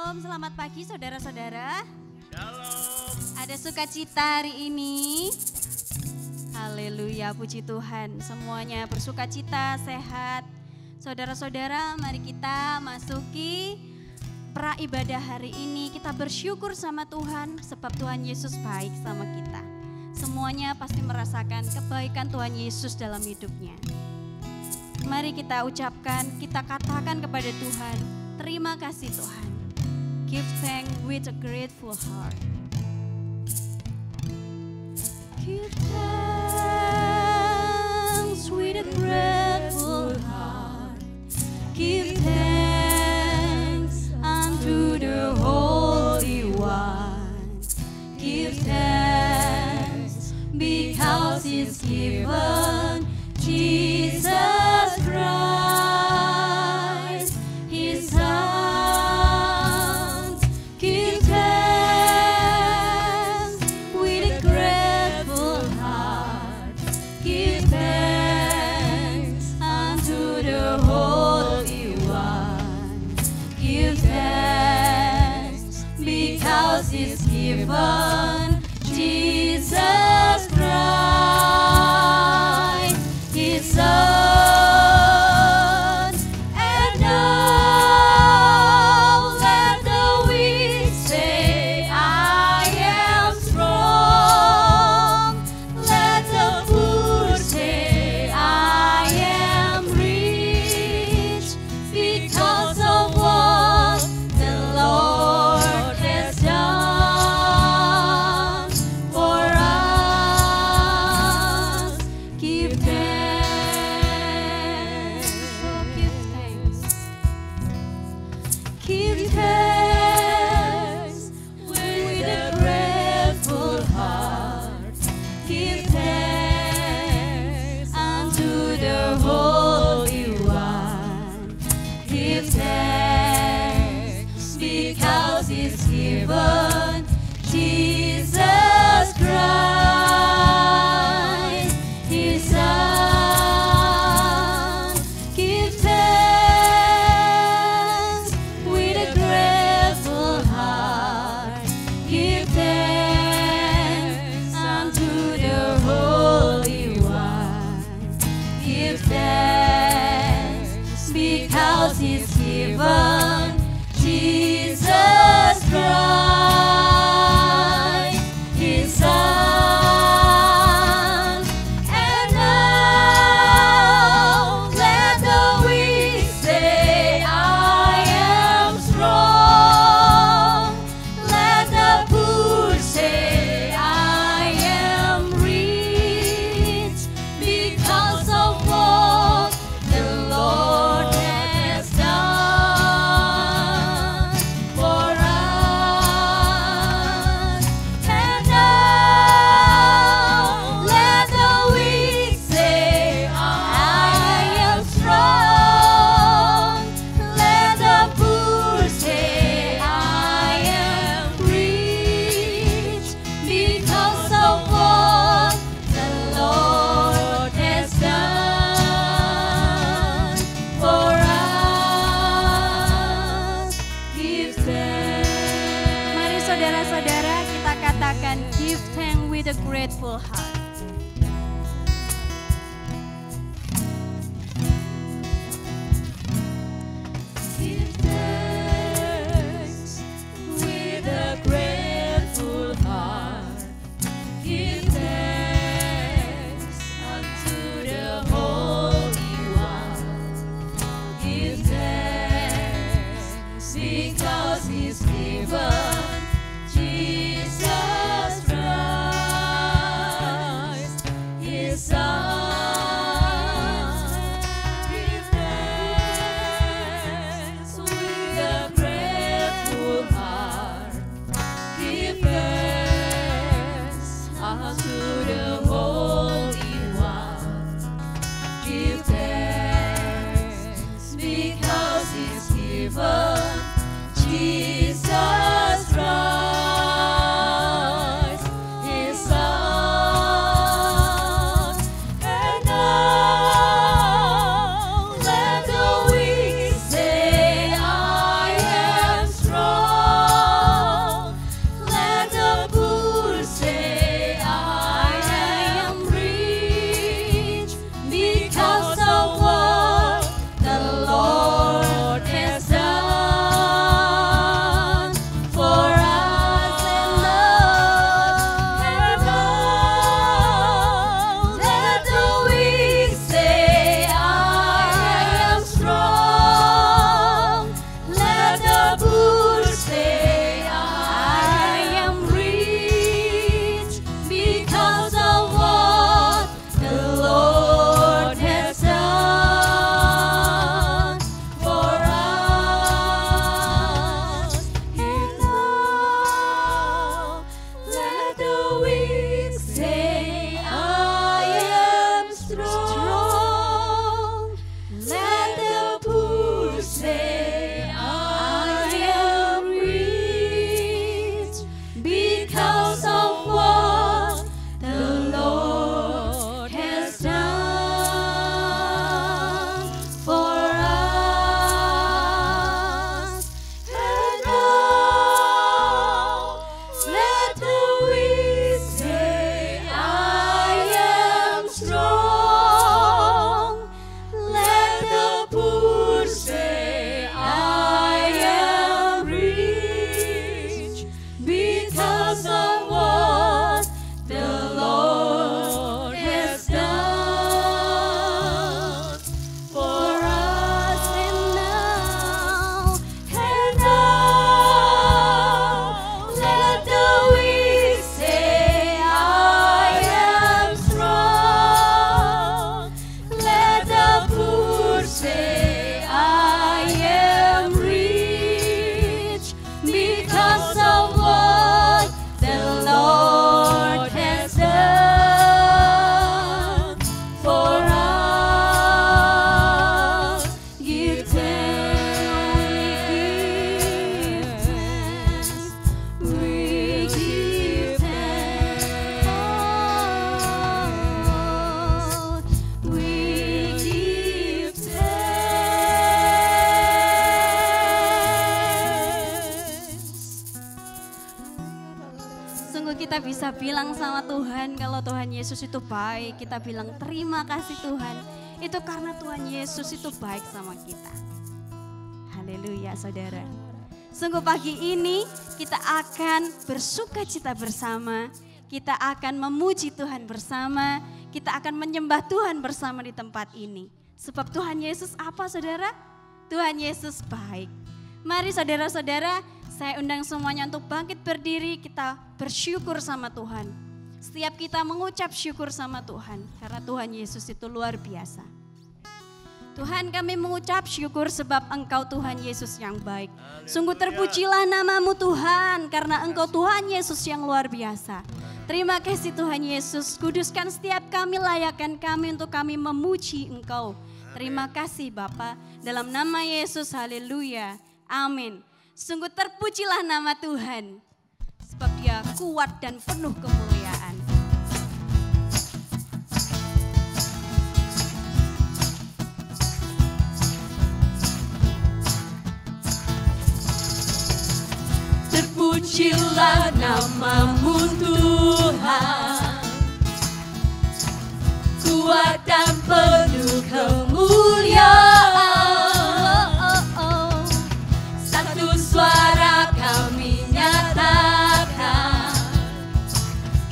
Shalom, selamat pagi saudara-saudara. Shalom. Ada sukacita hari ini. Haleluya, puji Tuhan. Semuanya bersukacita, sehat. Saudara-saudara, mari kita masuki pra ibadah hari ini. Kita bersyukur sama Tuhan sebab Tuhan Yesus baik sama kita. Semuanya pasti merasakan kebaikan Tuhan Yesus dalam hidupnya. Mari kita ucapkan, kita katakan kepada Tuhan, terima kasih Tuhan. Give thanks with a grateful heart. Give thanks with a grateful heart. Give thanks unto the Holy One. Give thanks because He's given Jesus Christ, His Son. Give thanks with a grateful heart. Give thanks unto the Holy One. Give thanks because He's given Jesus Christ, His Son. And now let the weak say, I am strong. Let the poor say, I am rich, because of what the Lord has done for us. Give thanks, oh, give thanks. Give thanks with a grateful heart. Give thanks unto the Holy One. Give thanks because He's given Jesus Christ, His Son. Give thanks with a grateful heart. Give thanks unto the Holy One. Give thanks because He's given Jesus Christ, His Son. And now let the weak say, I am strong. Let the poor say, I am rich, because of what the Lord has done for us. And now let the weak say, I am strong. Let the poor say, I am rich, because of what the Lord has done for us. Give thanks. Mari saudara-saudara kita katakan, give thanks with a grateful heart. Give thanks with a grateful heart. Give thanks unto the Holy One. Give thanks because He's given Jesus Christ, His Son. Give thanks with a grateful heart. Give thanks unto the Holy One. Give thanks because He's given Jesus Christ, kita bisa bilang sama Tuhan kalau Tuhan Yesus itu baik, kita bilang terima kasih Tuhan. Itu karena Tuhan Yesus itu baik sama kita. Haleluya saudara. Sungguh pagi ini kita akan bersuka cita bersama, kita akan memuji Tuhan bersama, kita akan menyembah Tuhan bersama di tempat ini. Sebab Tuhan Yesus apa saudara? Tuhan Yesus baik. Mari saudara-saudara, saya undang semuanya untuk bangkit berdiri, kita bersyukur sama Tuhan. Setiap kita mengucap syukur sama Tuhan, karena Tuhan Yesus itu luar biasa. Tuhan, kami mengucap syukur sebab Engkau Tuhan Yesus yang baik. Sungguh terpujilah nama-Mu Tuhan, karena Engkau Tuhan Yesus yang luar biasa. Terima kasih Tuhan Yesus, kuduskan setiap kami, layakkan kami untuk kami memuji Engkau. Terima kasih Bapa, dalam nama Yesus, haleluya, amin. Sungguh terpujilah nama Tuhan, sebab Dia kuat dan penuh kemuliaan. Terpujilah nama-Mu Tuhan, kuat dan penuh kemuliaan. Satu suara kami nyatakan,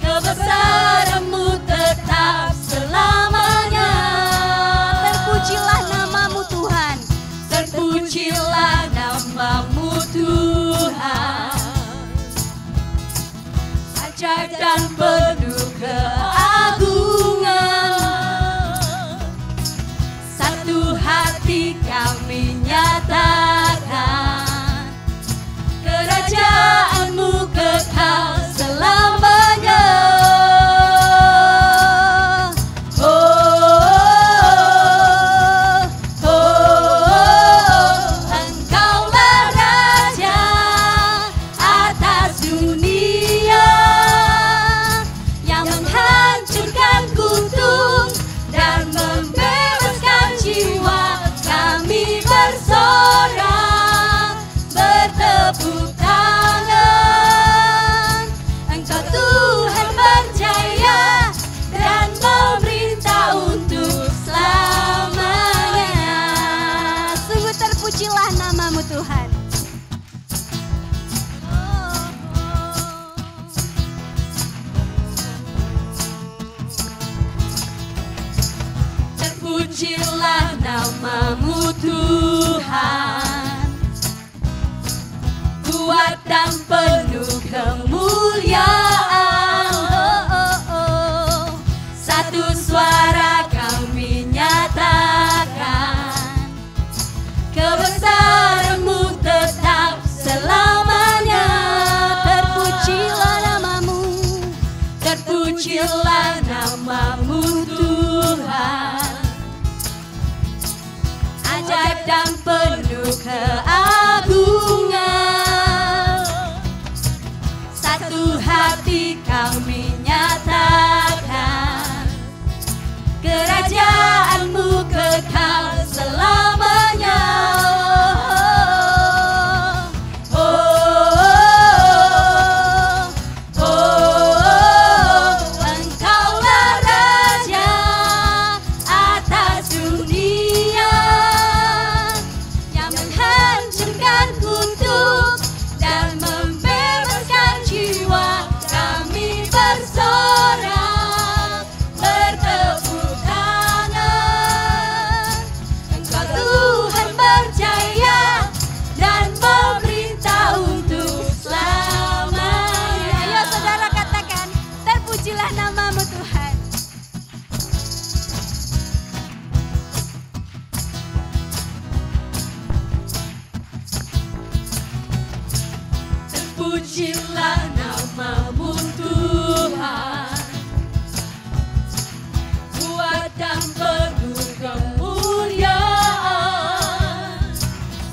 kebesaran-Mu tetap selamanya. Terpujilah nama-Mu Tuhan, terpujilah nama-Mu Tuhan, ajaib dan penuh keagungan. Satu hati kami nyatakan, kerajaan-Mu kekal selamanya. Engkaulah Raja atas dunia, yang menghancurkan kutuk dan membebaskan jiwa. Kami bersorak, bertepuk tangan. Engkau Tuhan berjaya dan memerintah untuk selamanya. sungguh terpujilah nama-Mu Tuhan. Terpujilah nama-Mu Tuhan, kuat dan penuh kemuliaan. Satu suara kami nyatakan, kebesaran-Mu tetap selamanya. Terpujilah nama-Mu, terpujilah nama-Mu Tuhan, ajaib dan penuh keagungan. Satu hati kami nyatakan, kerajaan-Mu kekal selamanya. Engkaulah Raja atas dunia, yang menghancurkan kutuk dan membebaskan jiwa. Kami bersorak, bertepuk tangan. Engkau Tuhan berjaya dan memerintah untuk selamanya. ayo saudara katakan, terpujilah nama-Mu Tuhan. Terpujilah nama-Mu Tuhan, kuat dan penuh kemuliaan.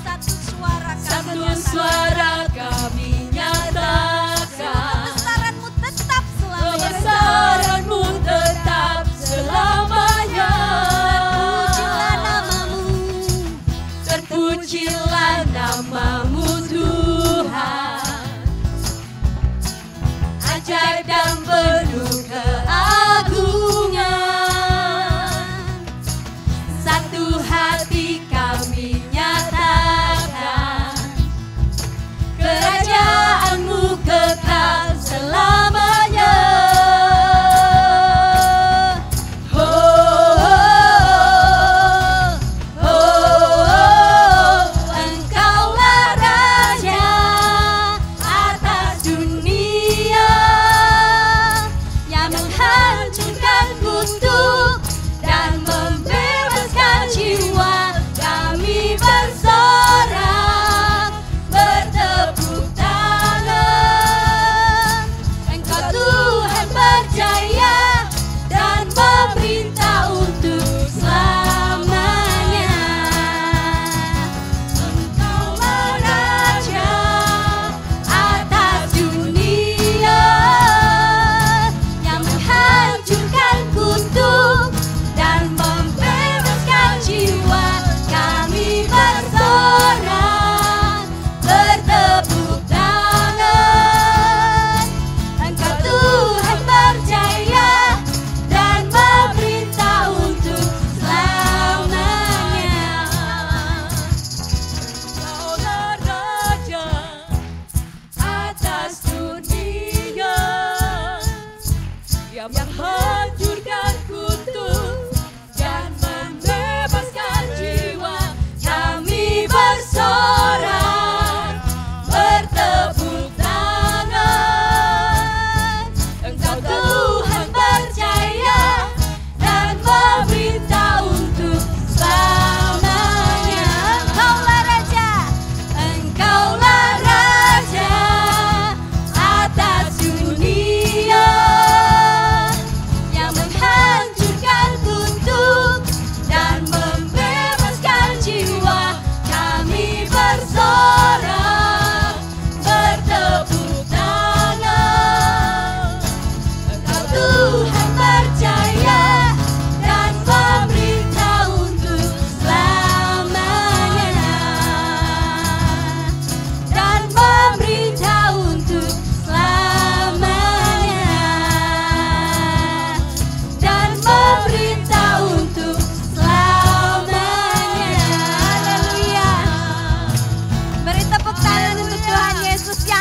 Satu suara kami Satu nyatakan, suara kami nyatakan, kebesaran-Mu tetap selamanya. kebesaran-Mu tetap selamanya. Terpujilah nama-Mu, Terpujilah nama-Mu Tuhan,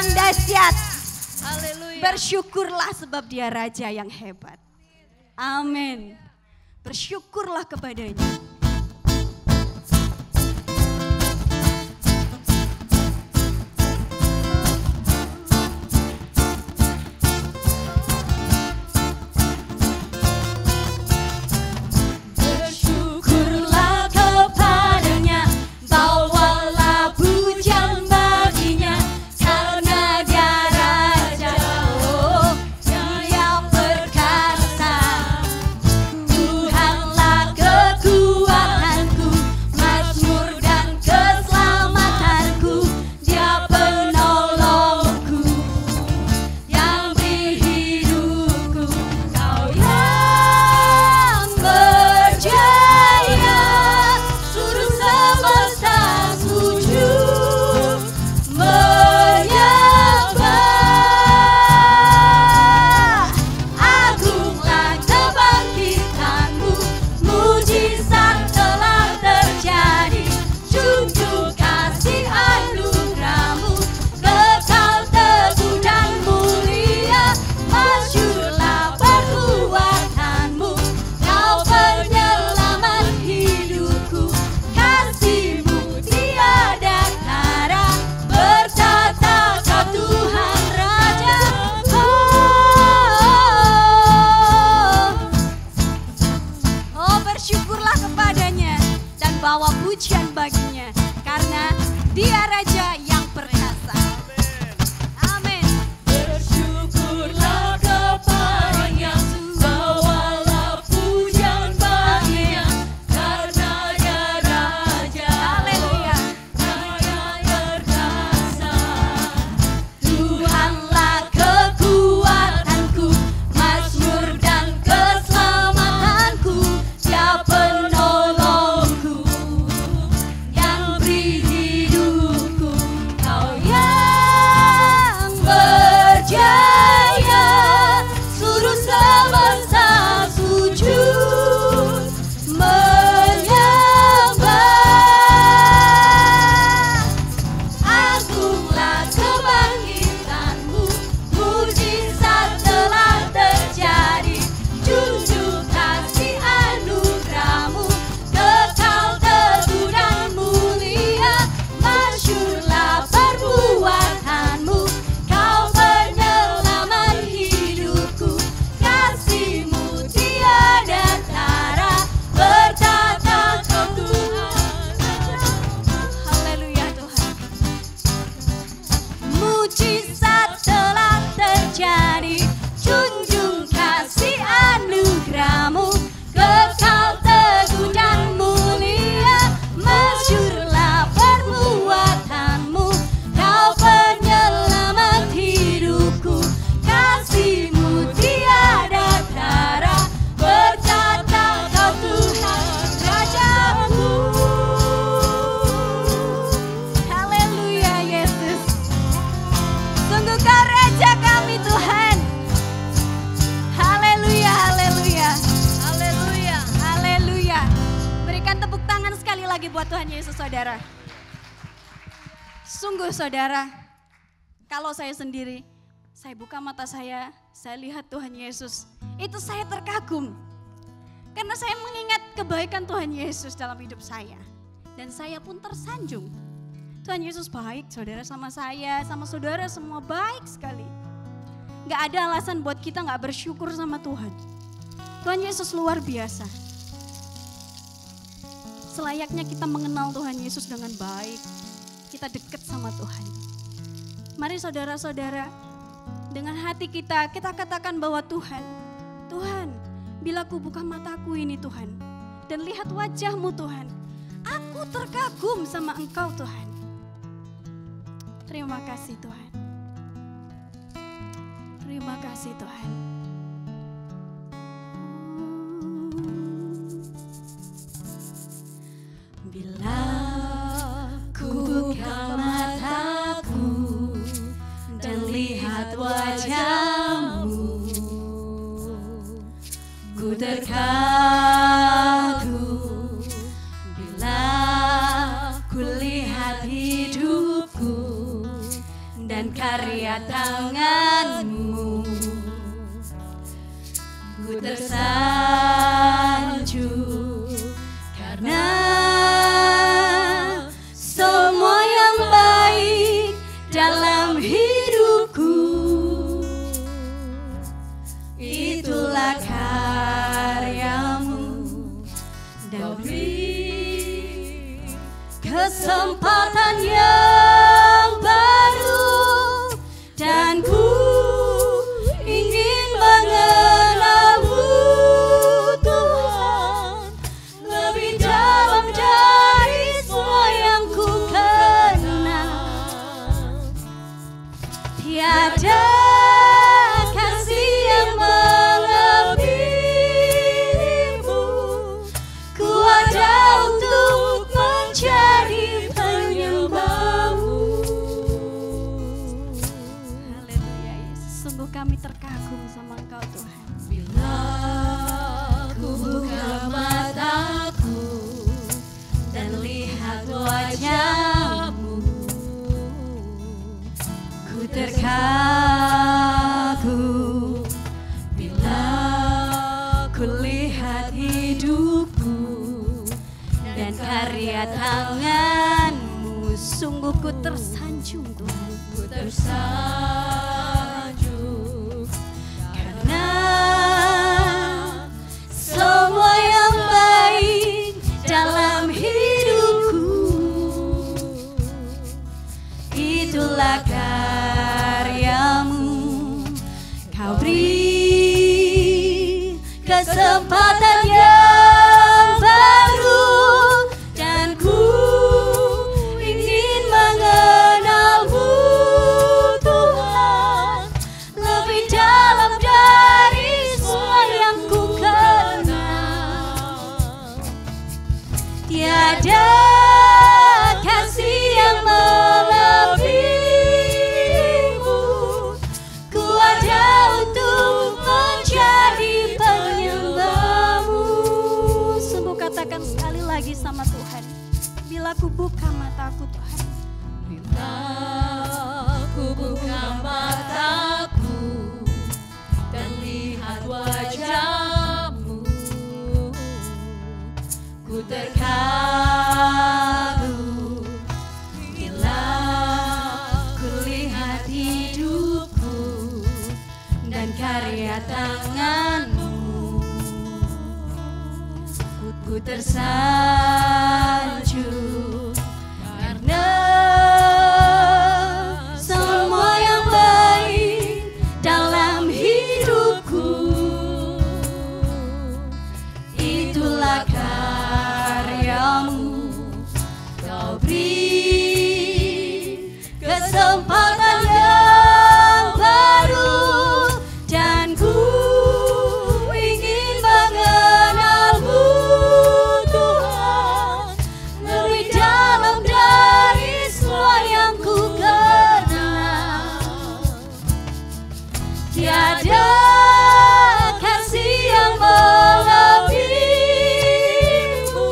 yang dahsyat. Haleluya. Bersyukurlah sebab dia raja yang hebat. Amin. Bersyukurlah kepadanya. Bersyukurlah kepadanya, bawalah pujian baginya, karena dia raja, oh, dia perkasa. Tuhanlah kekuatanku, mazmur dan keselamatanku, dia penolongku, yang beri hidupku. Kau yang berjaya, seluruh semesta sujud menyembah. Agunglah kebangkitanmu, mujizat telah terjadi, junjung kasih anugerahmu, kekal teguh dan mulia, masyurlah perbuatanmu, kau penyelamat hidupku, kasihmu tiada tara, bertata kau Tuhan Raja. Oh, bersyukurlah kepadanya dan bawa pujian baginya, karena dia raja yang perkasa. Amin. Bersyukurlah kepadanya, bawalah pujian baginya, karena dia raja, Haleluya. raja perkasa. Tuhanlah kekuatanku, mazmur dan keselamatanku, dia penolongku, yang beri hidupku. Kau yang berjaya, seluruh semesta sujud menyembah. Agunglah kebangkitanmu, mujizat telah terjadi, junjung kasih anugerahmu, kekal teguh dan mulia, masyurlah perbuatanmu, kau penyelamat hidupku, kasihmu tiada tara, bertata kau Tuhan. Haleluya Tuhan. Mujizat telah terjadi, junjung kasih anugerahmu, kekal teguh dan mulia, masyurlah perbuatanmu, kau penyelamat hidupku, kasihmu tiada tara, bertata kau Tuhan Rajaku. Haleluya Yesus. Sungguh kau raja kami Tuhan. Haleluya, haleluya. Haleluya. Haleluya. Berikan tepuk tangan sekali lagi buat Tuhan Yesus saudara. Sungguh saudara, kalau saya sendiri, saya buka mata saya lihat Tuhan Yesus. Itu saya terkagum. Karena saya mengingat kebaikan Tuhan Yesus dalam hidup saya. Dan saya pun tersanjung. Tuhan Yesus baik saudara sama saya, sama saudara semua baik sekali. Gak ada alasan buat kita gak bersyukur sama Tuhan. Tuhan Yesus luar biasa. Selayaknya kita mengenal Tuhan Yesus dengan baik. Kita dekat sama Tuhan. Mari saudara-saudara, dengan hati kita katakan bahwa Tuhan, bila ku buka mataku ini Tuhan, dan lihat wajah-Mu Tuhan, aku terkagum sama Engkau Tuhan. Terima kasih Tuhan. Terima kasih Tuhan. Bila ku buka mataku dan lihat wajah-Mu, ku terkagum. Bila ku lihat hidupku dan karya tanganmu. Ku tersanjung karena semua yang baik dalam hidupku, itulah karyamu, dan beri kesempatan yang baru, dan ku ingin mengenalmu Tuhan lebih dalam dari semua yang ku kenal. Tiada kasih yang melebihimu, ku ada untuk mencari penyembahmu. Haleluya Yesus, sungguh kami terkagum sama Engkau Tuhan. Bila ku buka mataku Dan lihat wajahmu, ku terkagum. Bila ku lihat hidupku dan karya tanganmu, sungguh ku tersanjung Tuhan. ku tersanjung Karena semua yang baik dalam hidupku, itulah karyamu. Kau beri kesempatan yang baru, dan ku ingin mengenalmu Tuhan lebih dalam dari semua yang ku kenal. Tiada kasih yang melebihimu, ku ada untuk mencari penyembahmu. Sungguh katakan sekali lagi sama Tuhan, bila ku buka mataku Tuhan, Bila ku buka mataku dan lihat wajahmu, ku terkagum. Bila ku lihat hidupku dan karya tanganmu, ku tersanjung karena semua yang baik dalam hidupku, itulah karyamu. Kau beri kesempatan yang baru, dan ku ingin mengenalmu Tuhan lebih dalam dari semua yang ku kenal. Tiada kasih yang melebihimu,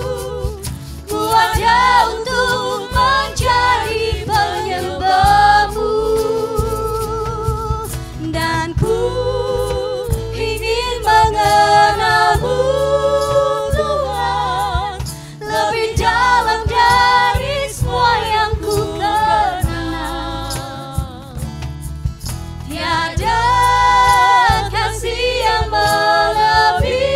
ku ada untuk mencari penyembahmu, dan ku ingin mengenalmu Tuhan lebih dalam dari semua yang ku kenal. Tiada kasih yang melebihimu,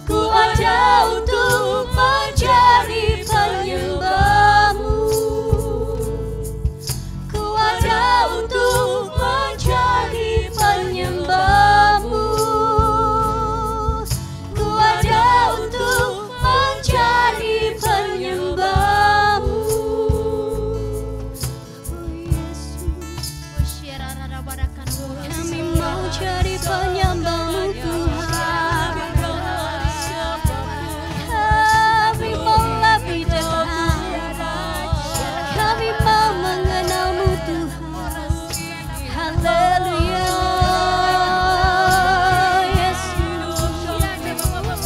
ku ada untuk mencari penyembahmu, ku ada untuk mencari penyembahmu, ku ada untuk mencari penyembahmu. Oh Yesus, kami mau cari penyembahmu Tuhan. Kami mau lebih dekat, kami mau mengenalmu Tuhan. Haleluya Yesus,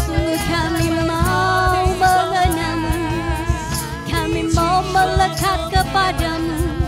sungguh kami mau mengenalmu, kami mau melekat kepadamu.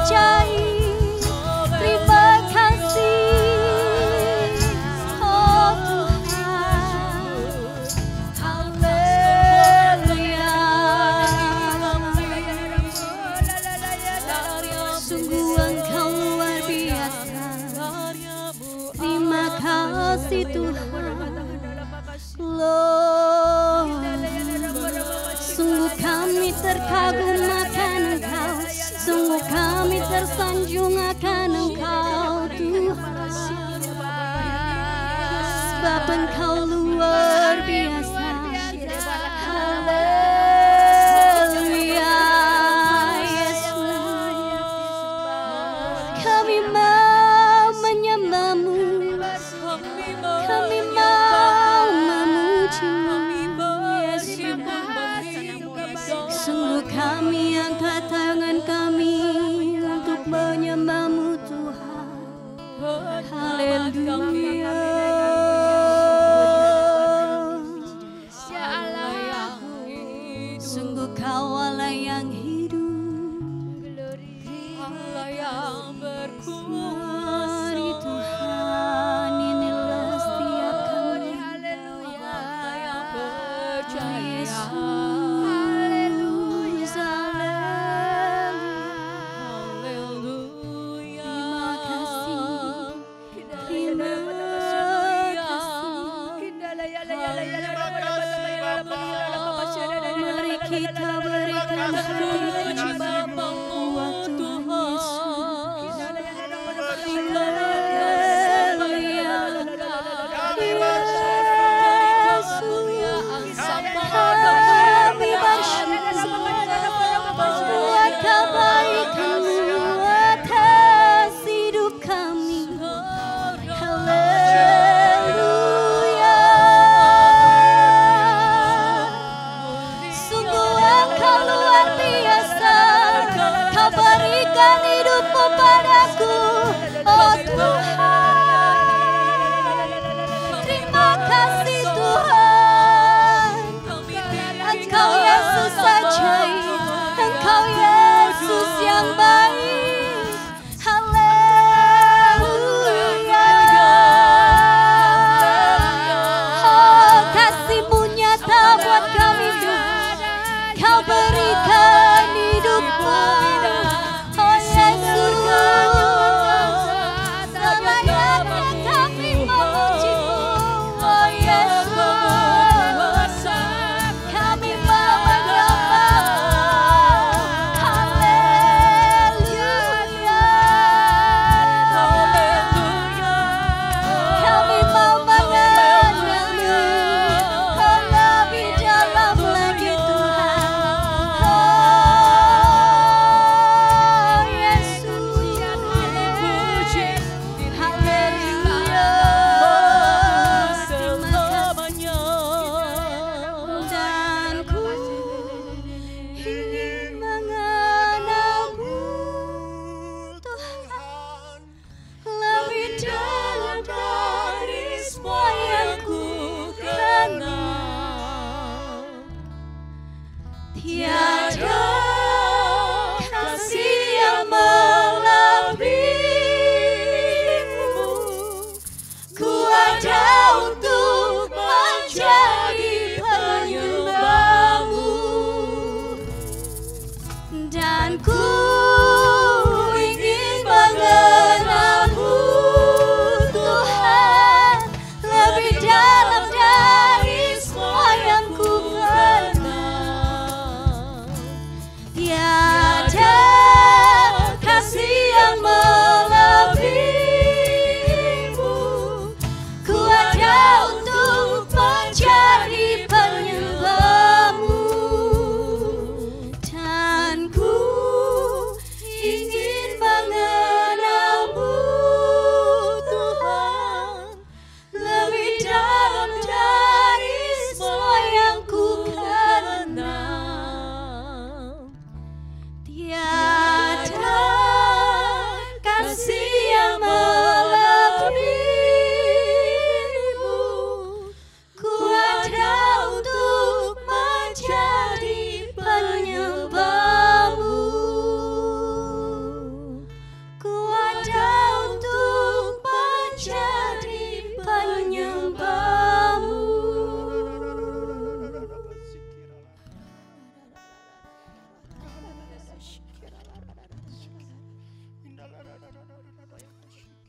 ajaib. Terima kasih, oh Tuhan. Haleluya. Sungguh Engkau luar biasa. Terima kasih Tuhan. Sungguh kami terkagum akan Engkau, sungguh kami tersanjung akan Engkau Tuhan. Sebab Engkau luar biasa. Haleluya Yesus. Kami mau menyembah-Mu, kami mau memuji-Mu Yesus. Sungguh kami angkat tangan kami untuk menyembah-Mu Tuhan. Haleluya. Sungguh Kau Allah yang hidup, Allah yang Mari Tuhan, inilah setiap kami. Allah yang percaya. Yesus. Kita berikan hati buat Tuhan Yesus. Kami bersyukur buat kebaikan-Mu atas hidup kami. Haleluya. Sungguh Engkau luar biasa. Kau berikan hidup-Mu padaku, oh Tuhan. Terima kasih Tuhan. Engkau Yesus ajaib, Engkau Yesus yang baik. Haleluya. Oh, kasih-Mu nyata buat kami Tuhan. Kau berikan hidup-Mu, oh Yesus.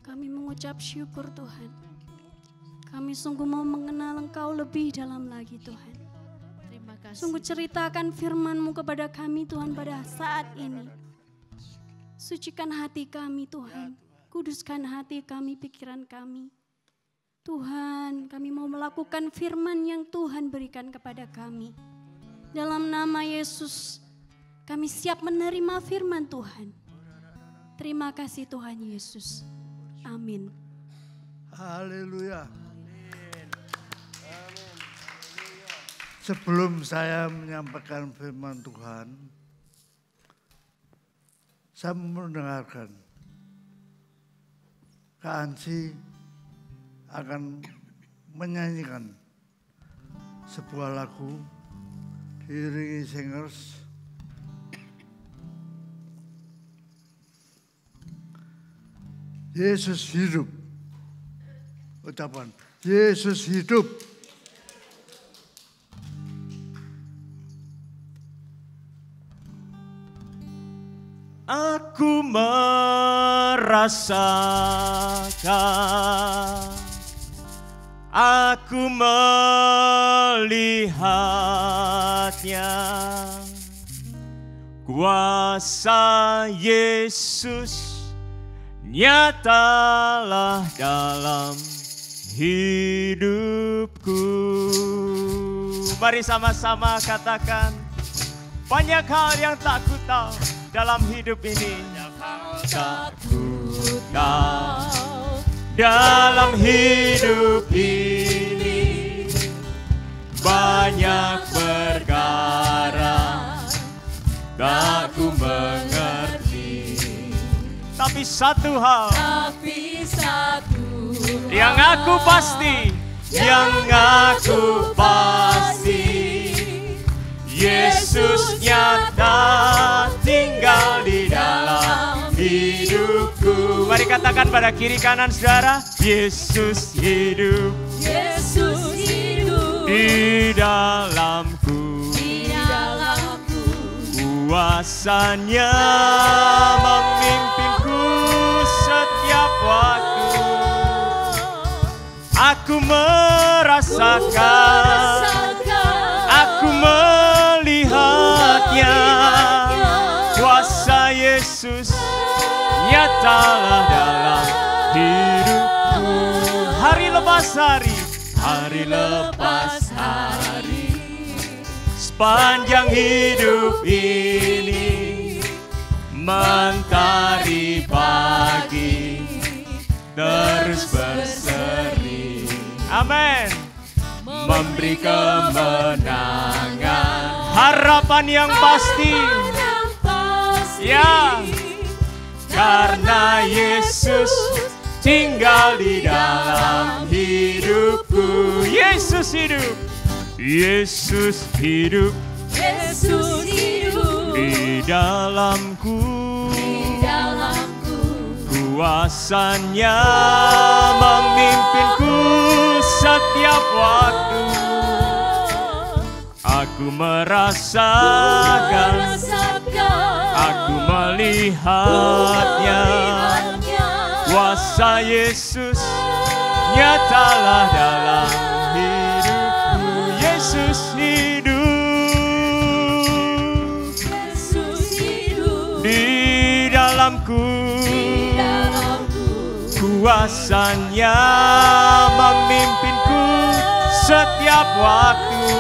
Kami mengucap syukur Tuhan. Kami sungguh mau mengenal Engkau lebih dalam lagi Tuhan. Terima kasih. Sungguh ceritakan firman-Mu kepada kami Tuhan pada saat ini. Sucikan hati kami Tuhan. Kuduskan hati kami, pikiran kami. Tuhan, kami mau melakukan firman yang Tuhan berikan kepada kami. Dalam nama Yesus, kami siap menerima firman Tuhan. Terima kasih Tuhan Yesus. Amin. Haleluya. Sebelum saya menyampaikan firman Tuhan, saya mendengarkan Kak Ansi akan menyanyikan sebuah lagu diiringi singers. Yesus hidup. Ucapan Yesus hidup. Aku merasakan, aku melihatnya, kuasa Yesus nyatalah dalam hidupku. Mari sama-sama katakan, banyak hal yang tak ku tahu dalam hidup ini. Tak ku tahu dalam hidup ini, banyak perkara tak ku mengerti. Tapi satu hal yang aku pasti, Yesus nyata tinggal di dalam hidupku. Mari katakan pada kiri kanan saudara, Yesus hidup, Yesus hidup di dalamku, kuasanya memimpinku setiap waktu. Aku merasakan, aku melihatnya, kuasa Yesus nyatalah dalam hidupku. Hari lepas hari, hari lepas hari, sepanjang hidup ini, mentari pagi terus berseri. Amin. Memberi kemenangan, harapan yang pasti. Ya, karena Yesus tinggal di dalam hidupku. Yesus hidup, Yesus hidup, Yesus hidup di dalamku, kuasanya memimpinku setiap waktu. Aku merasakan, aku melihatnya, kuasa Yesus nyatalah dalam hidupku. Yesus hidup, di dalamku, kuasanya memimpinku setiap waktu.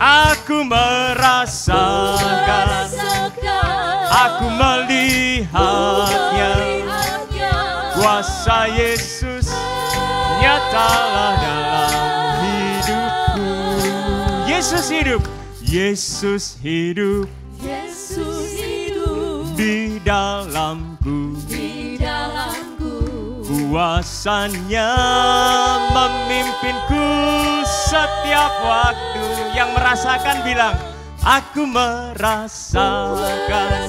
Aku merasakan, aku melihatnya, kuasa Yesus nyatalah dalam hidupku. Yesus hidup, Yesus hidup, di dalamku, kuasanya memimpinku setiap waktu. Yang merasakan bilang, aku merasakan,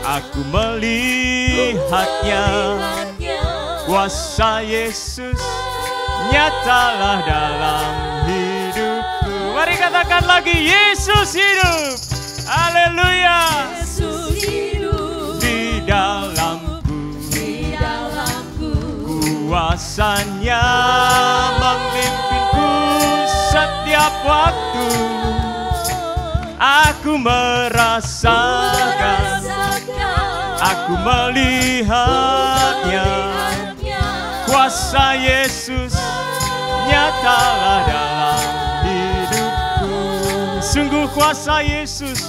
aku melihatnya, kuasa Yesus nyatalah dalam hidupku. Mari katakan lagi, Yesus hidup. Haleluya. Di dalamku, merasakan, aku melihatnya. Kuasa Yesus nyatalah dalam hidupku. Sungguh kuasa Yesus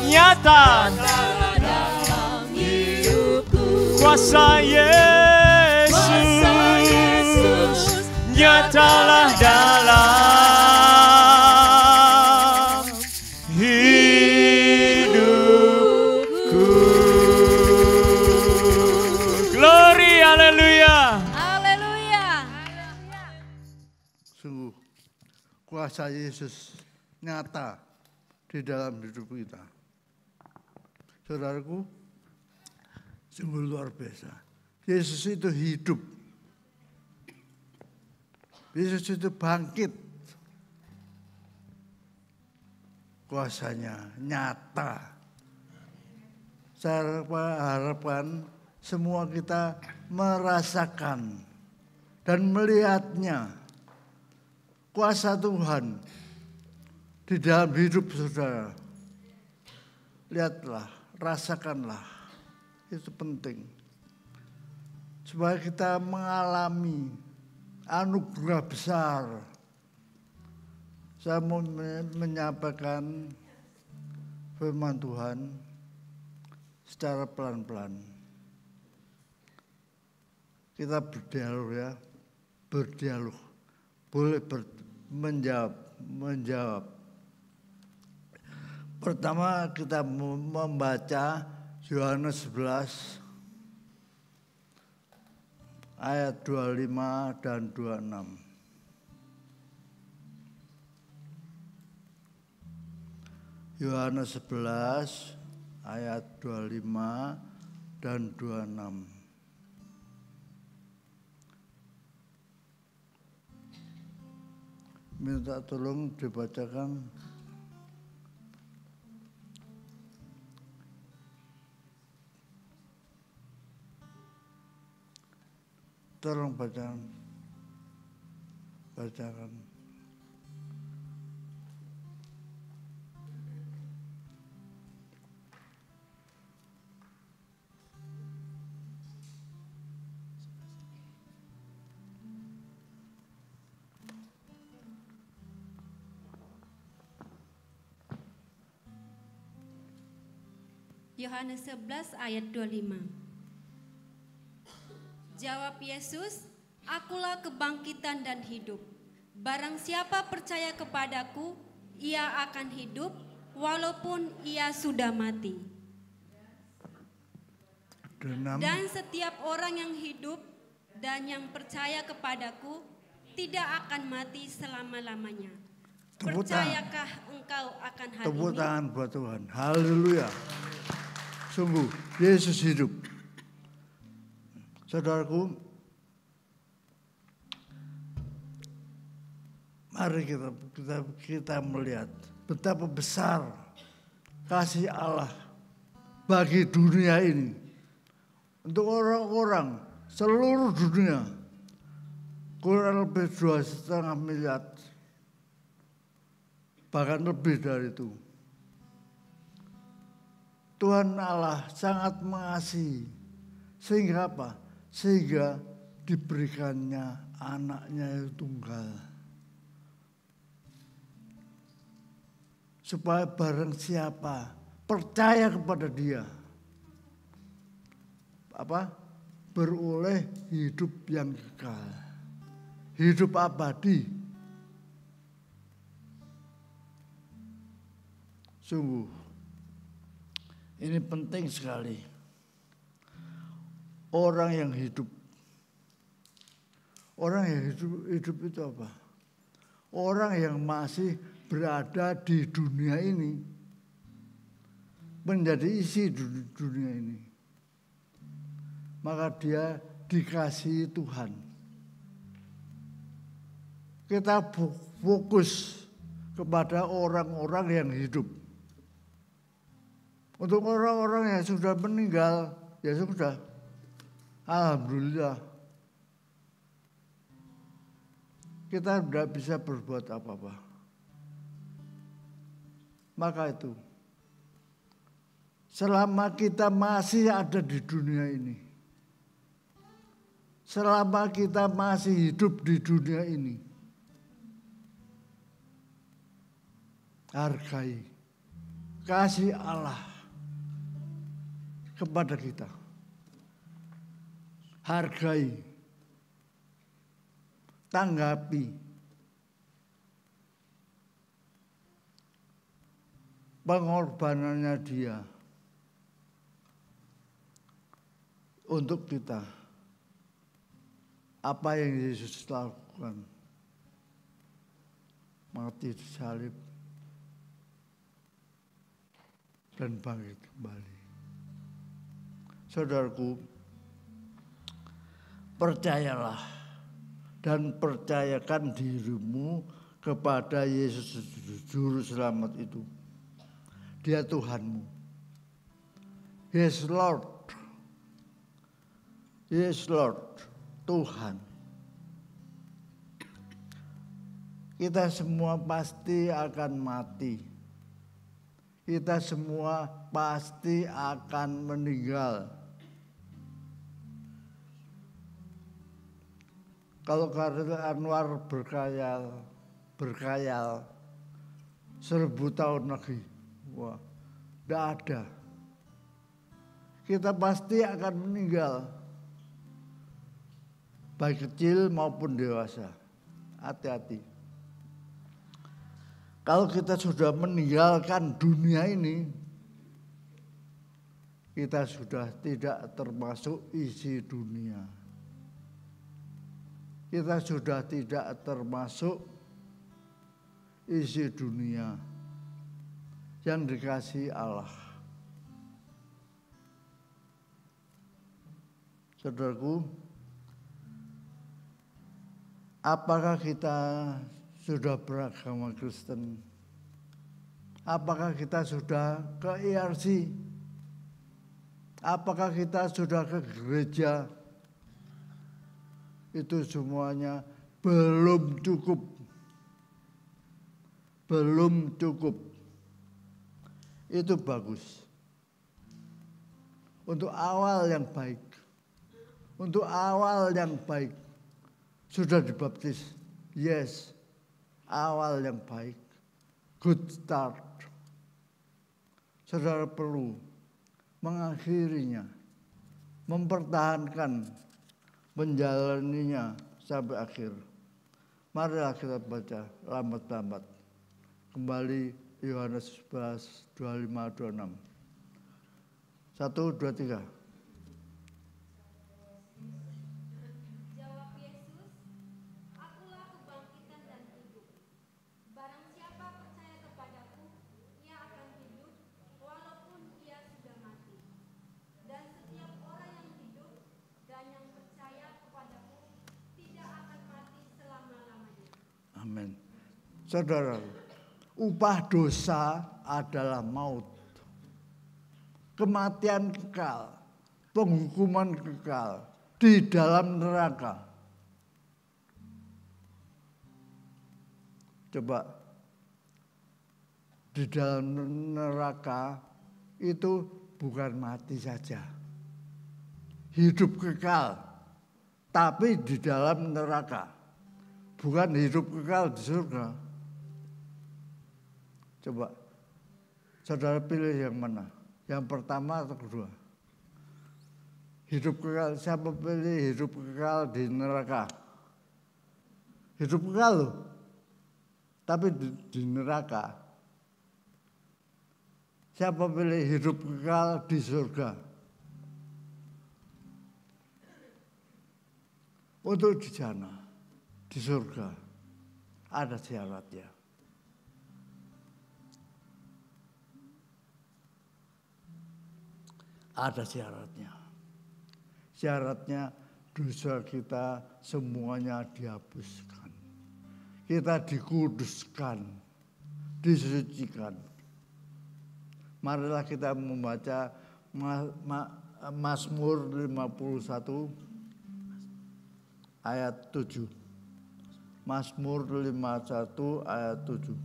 nyata dalam hidupku. Kuasa Yesus nyatalah dalam hidupku. Glory, haleluya. Sungguh kuasa Yesus nyata di dalam hidup kita. Saudaraku, sungguh luar biasa. Yesus itu hidup. Yesus itu bangkit. Kuasanya nyata. Saya harapkan semua kita merasakan dan melihatnya. Kuasa Tuhan di dalam hidup saudara. Lihatlah, rasakanlah. Itu penting. Supaya kita mengalami anugerah besar. Saya mau menyampaikan firman Tuhan secara pelan-pelan. Kita berdialog ya, berdialog. Boleh menjawab. Pertama kita membaca Yohanes 11 ayat 25 dan 26. Yohanes 11 ayat 25 dan 26. Minta tolong dibacakan. Tolong bacakan. Yohanes 11 ayat 25. Jawab Yesus, "Akulah kebangkitan dan hidup. Barang siapa percaya kepadaku, ia akan hidup walaupun ia sudah mati. Dan setiap orang yang hidup dan yang percaya kepadaku tidak akan mati selama-lamanya." Percayakah engkau akan hal ini? Tepuk tangan buat Tuhan. Haleluya. Sungguh Yesus hidup. Saudaraku, mari kita melihat betapa besar kasih Allah bagi dunia ini. Untuk orang-orang seluruh dunia, kurang lebih 2,5 miliar, bahkan lebih dari itu. Tuhan Allah sangat mengasihi. Sehingga apa? Sehingga diberikannya anaknya yang tunggal. Supaya barang siapa percaya kepada dia, beroleh hidup yang kekal. Hidup abadi. Sungguh ini penting sekali. Orang yang hidup itu apa? Orang yang masih berada di dunia ini, menjadi isi dunia ini, maka dia dikasihi Tuhan. Kita fokus kepada orang-orang yang hidup. Untuk orang-orang yang sudah meninggal, ya sudah. Alhamdulillah. Kita tidak bisa berbuat apa-apa. Maka itu, selama kita masih ada di dunia ini, selama kita masih hidup di dunia ini, hargai kasih Allah kepada kita. Hargai, tanggapi pengorbanannya Dia untuk kita. Apa yang Yesus lakukan, mati di salib dan bangkit kembali. Saudaraku, percayalah dan percayakan dirimu kepada Yesus Juru Selamat itu. Dia Tuhanmu. Yes Lord. Yes Lord, Tuhan. Kita semua pasti akan mati. Kita semua pasti akan meninggal. Kalau Khalil Anwar berkhayal 1000 tahun lagi, wah, tidak ada. Kita pasti akan meninggal, baik kecil maupun dewasa. Hati-hati. Kalau kita sudah meninggalkan dunia ini, kita sudah tidak termasuk isi dunia. Kita sudah tidak termasuk isi dunia yang dikasihi Allah. Saudaraku, apakah kita sudah beragama Kristen? Apakah kita sudah ke IRC? Apakah kita sudah ke gereja? Itu semuanya belum cukup. Belum cukup. Itu bagus. Untuk awal yang baik. Untuk awal yang baik. Sudah dibaptis. Yes. Awal yang baik. Good start. Saudara perlu mengakhirinya. Mempertahankan, menjalaninya sampai akhir. Marilah kita baca lambat-lambat. Kembali Yohanes 11, 25, 26. 1, 2, 3. Jawab Yesus, akulah kebangkitan dan hidup. Barang siapa percaya kepadaku, ia akan hidup walaupun ia sudah mati. Dan setiap orang yang hidup dan yang percaya kepadaku tidak akan mati selama-lamanya. Amin. Saudara, upah dosa adalah maut. Kematian kekal, penghukuman kekal di dalam neraka. Coba, di dalam neraka itu bukan mati saja. Hidup kekal, tapi di dalam neraka. Bukan hidup kekal di surga. Coba, saudara pilih yang mana? Yang pertama atau kedua? Hidup kekal, siapa pilih hidup kekal di neraka? Hidup kekal loh, tapi di neraka. Siapa pilih hidup kekal di surga? Untuk di sana, di surga, ada syaratnya. Ada syaratnya. Syaratnya dosa kita semuanya dihapuskan. Kita dikuduskan, disucikan. Marilah kita membaca Mazmur 51 ayat 7. Mazmur 51 ayat 7.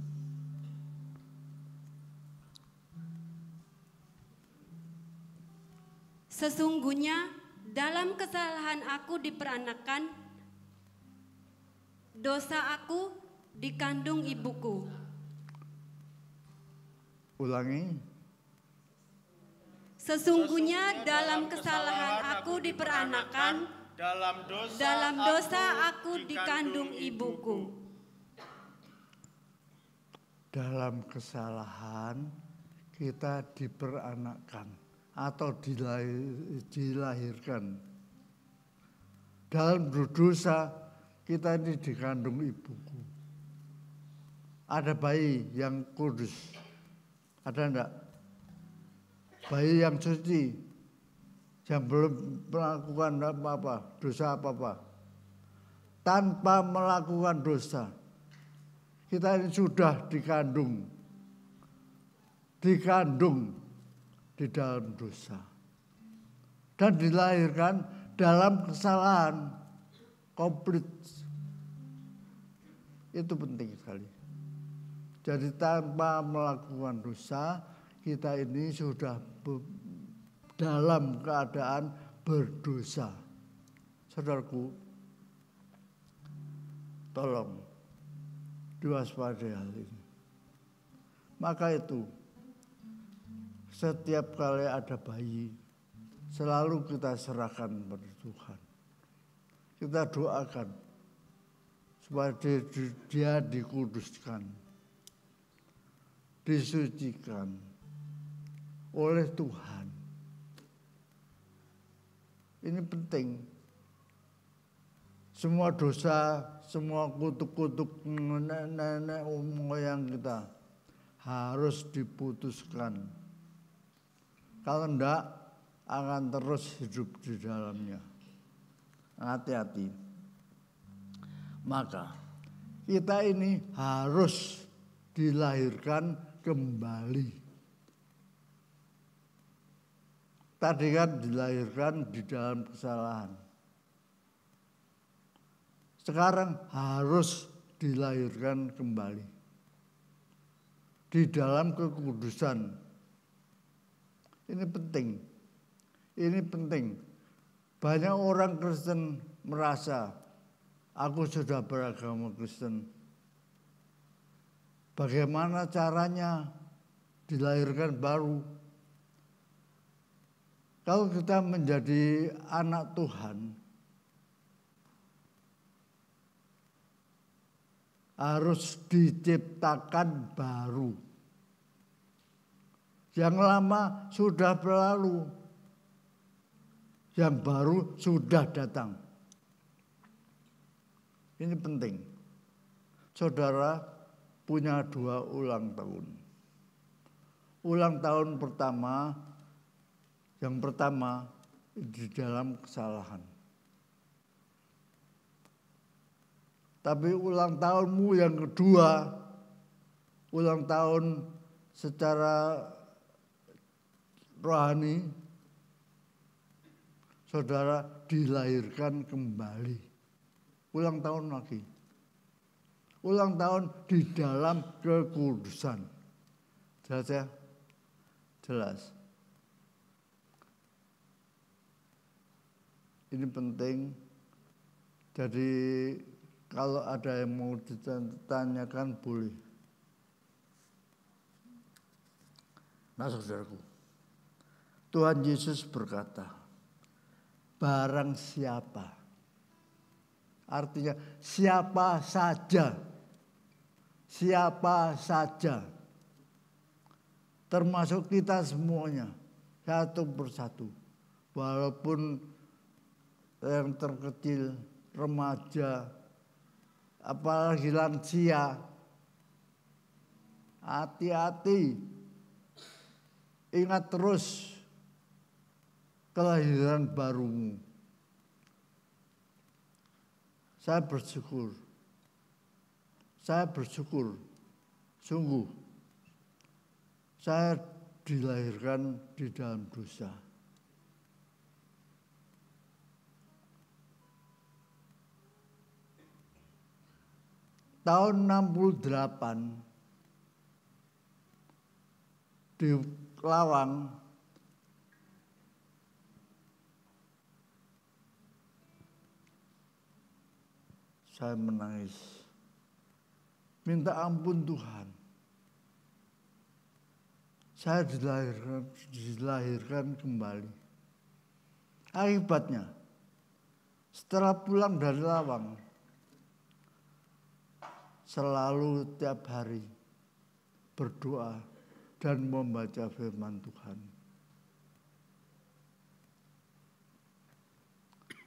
Sesungguhnya dalam kesalahan aku diperanakan, dosa aku dikandung ibuku. Ulangi. Sesungguhnya dalam kesalahan aku diperanakan, dalam dosa aku dikandung ibuku. Dalam kesalahan kita diperanakkan atau dilahirkan. Dalam berdosa kita ini dikandung ibuku. Ada bayi yang kudus, ada enggak? Bayi yang suci, yang belum melakukan apa-apa, dosa apa-apa. Tanpa melakukan dosa, kita ini sudah dikandung di dalam dosa. Dan dilahirkan dalam kesalahan komplit. Itu penting sekali. Jadi tanpa melakukan dosa, kita ini sudah dalam keadaan berdosa. Saudaraku, tolong diwaspadai hal ini. Maka itu, setiap kali ada bayi, selalu kita serahkan kepada Tuhan. Kita doakan supaya dia dikuduskan, disucikan oleh Tuhan. Ini penting. Semua dosa, semua kutuk-kutuk nenek moyang kita harus diputuskan. Kalau enggak, akan terus hidup di dalamnya. Hati-hati. Maka kita ini harus dilahirkan kembali. Tadi kan dilahirkan di dalam kesalahan. Sekarang harus dilahirkan kembali di dalam kekudusan. Ini penting. Ini penting. Banyak orang Kristen merasa aku sudah beragama Kristen. Bagaimana caranya dilahirkan baru? Kalau kita menjadi anak Tuhan, harus diciptakan baru. Yang lama sudah berlalu, yang baru sudah datang. Ini penting. Saudara punya 2 ulang tahun. Ulang tahun pertama, yang pertama di dalam kesalahan. Tapi ulang tahunmu yang kedua, ulang tahun secara rohani, saudara dilahirkan kembali. Ulang tahun lagi. Ulang tahun di dalam kekudusan. Jelas ya? Jelas. Ini penting. Jadi kalau ada yang mau ditanyakan boleh. Nah saudaraku, Tuhan Yesus berkata, barang siapa, artinya siapa saja, termasuk kita semuanya, satu persatu, walaupun yang terkecil, remaja, apalagi lansia, hati-hati, ingat terus kelahiran barumu. Saya bersyukur, sungguh, saya dilahirkan di dalam dosa. Tahun 68 di Lawang saya menangis. Minta ampun Tuhan. Saya dilahirkan kembali. Akibatnya, setelah pulang dari Lawang, selalu tiap hari berdoa dan membaca firman Tuhan.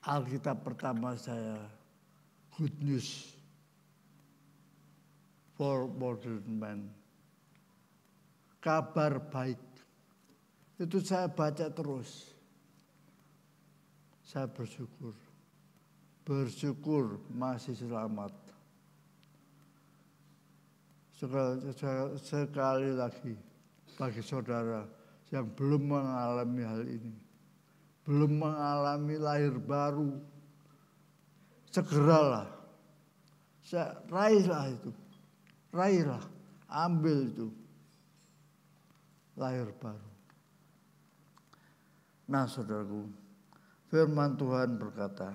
Alkitab pertama saya, Good News for Modern Man. Kabar baik. Itu saya baca terus. Saya bersyukur. Bersyukur masih selamat. Sekali lagi bagi saudara yang belum mengalami hal ini, belum mengalami lahir baru, segeralah, raihlah itu, raihlah, ambil itu, lahir baru. Nah saudaraku, firman Tuhan berkata,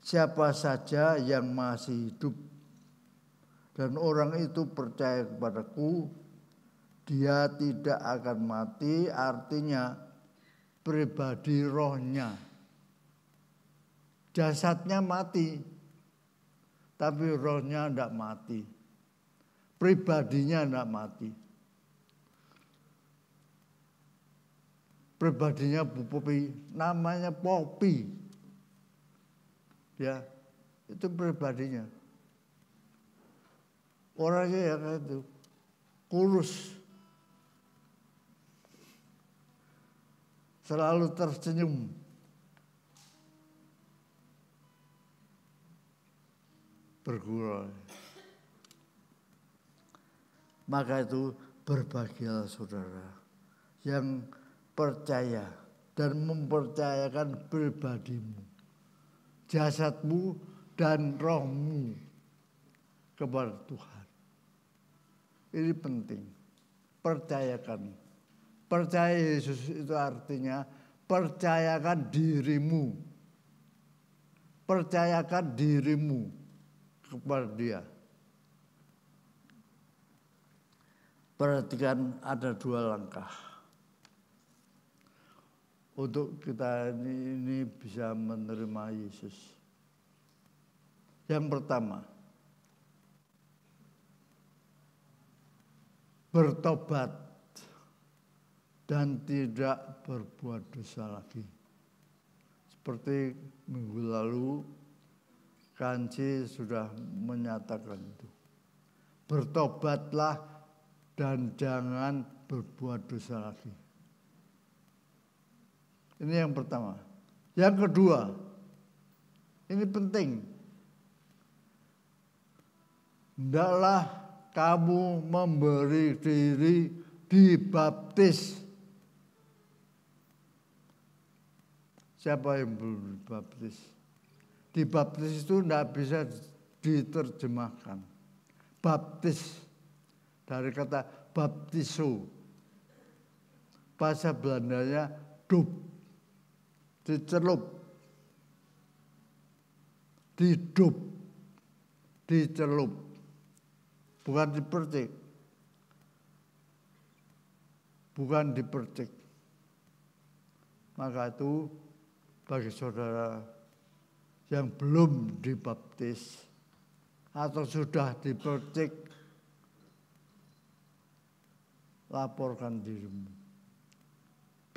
siapa saja yang masih hidup dan orang itu percaya kepadaku, dia tidak akan mati, artinya pribadi rohnya. Jasadnya mati, tapi rohnya tidak mati. Pribadinya tidak mati. Pribadinya Bu Popi, namanya Popi. Ya, itu pribadinya. Orangnya ya kayak itu, kurus. Selalu tersenyum. Bergurau. Maka itu berbahagialah saudara yang percaya dan mempercayakan pribadimu, jasadmu dan rohmu kepada Tuhan. Ini penting. Percayakan. Percaya Yesus itu artinya percayakan dirimu. Percayakan dirimu kepada Dia. Perhatikan ada 2 langkah untuk kita ini bisa menerima Yesus. Yang pertama, bertobat dan tidak berbuat dosa lagi. Seperti minggu lalu Kanci sudah menyatakan itu. Bertobatlah dan jangan berbuat dosa lagi. Ini yang pertama. Yang kedua, ini penting. Hendaklah kamu memberi diri dibaptis. Siapa yang belum dibaptis? Dibaptis itu tidak bisa diterjemahkan. Baptis dari kata baptiso. Bahasa Belandanya dub. Dicelup. Didub. Dicelup. Bukan dipercik. Bukan dipercik. Maka itu bagi saudara yang belum dibaptis atau sudah dipercik, laporkan dirimu.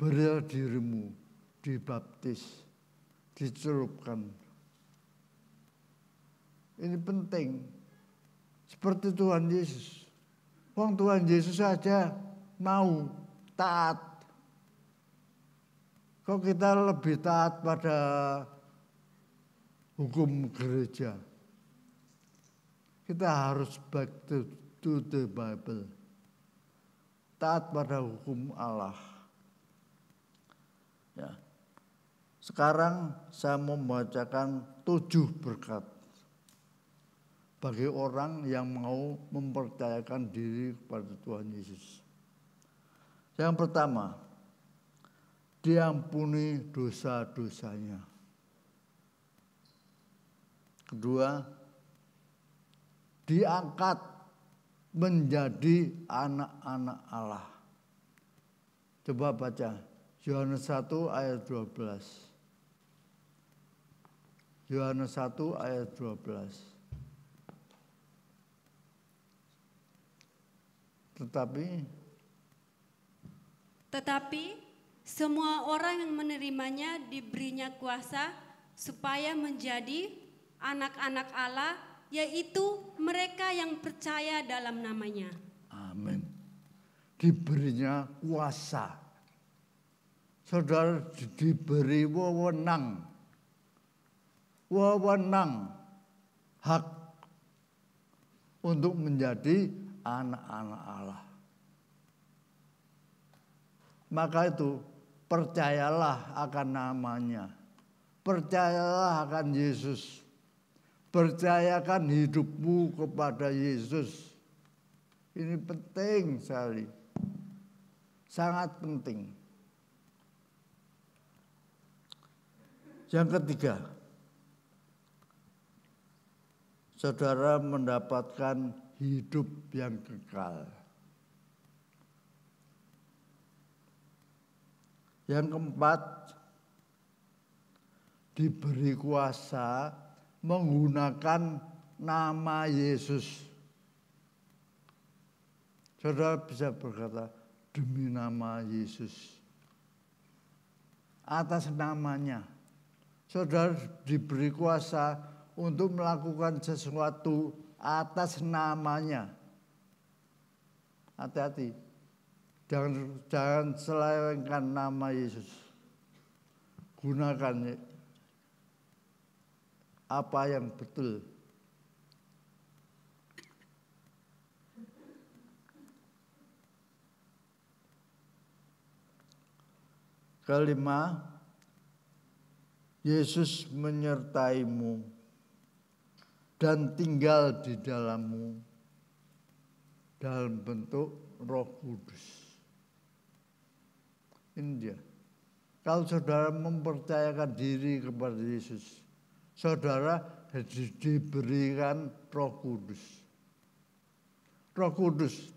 Berilah dirimu dibaptis, dicelupkan. Ini penting. Seperti Tuhan Yesus. Tuhan Yesus saja mau taat. Kok kita lebih taat pada hukum gereja? Kita harus back to the Bible. Taat pada hukum Allah. Ya. Sekarang saya membacakan 7 berkat bagi orang yang mau mempercayakan diri kepada Tuhan Yesus. Yang pertama, diampuni dosa-dosanya. Kedua, diangkat menjadi anak-anak Allah. Coba baca Yohanes 1 ayat 12. Yohanes 1 ayat 12. Tetapi semua orang yang menerimanya diberinya kuasa supaya menjadi anak-anak Allah, yaitu mereka yang percaya dalam namanya. Amin. Diberinya kuasa. Saudara diberi wewenang. Wewenang hak untuk menjadi anak-anak Allah. Maka itu percayalah akan namanya. Percayalah akan Yesus. Percayakan hidupmu kepada Yesus. Ini penting sekali. Sangat penting. Yang ketiga, saudara mendapatkan hidup yang kekal. Yang keempat, diberi kuasa menggunakan nama Yesus. Saudara bisa berkata, demi nama Yesus. Atas namanya, saudara diberi kuasa untuk melakukan sesuatu atas namanya. Hati-hati, jangan selewengkan nama Yesus. Gunakan apa yang betul. Kelima, Yesus menyertaimu dan tinggal di dalammu dalam bentuk Roh Kudus. Ini dia. Kalau saudara mempercayakan diri kepada Yesus, saudara diberikan Roh Kudus. Roh Kudus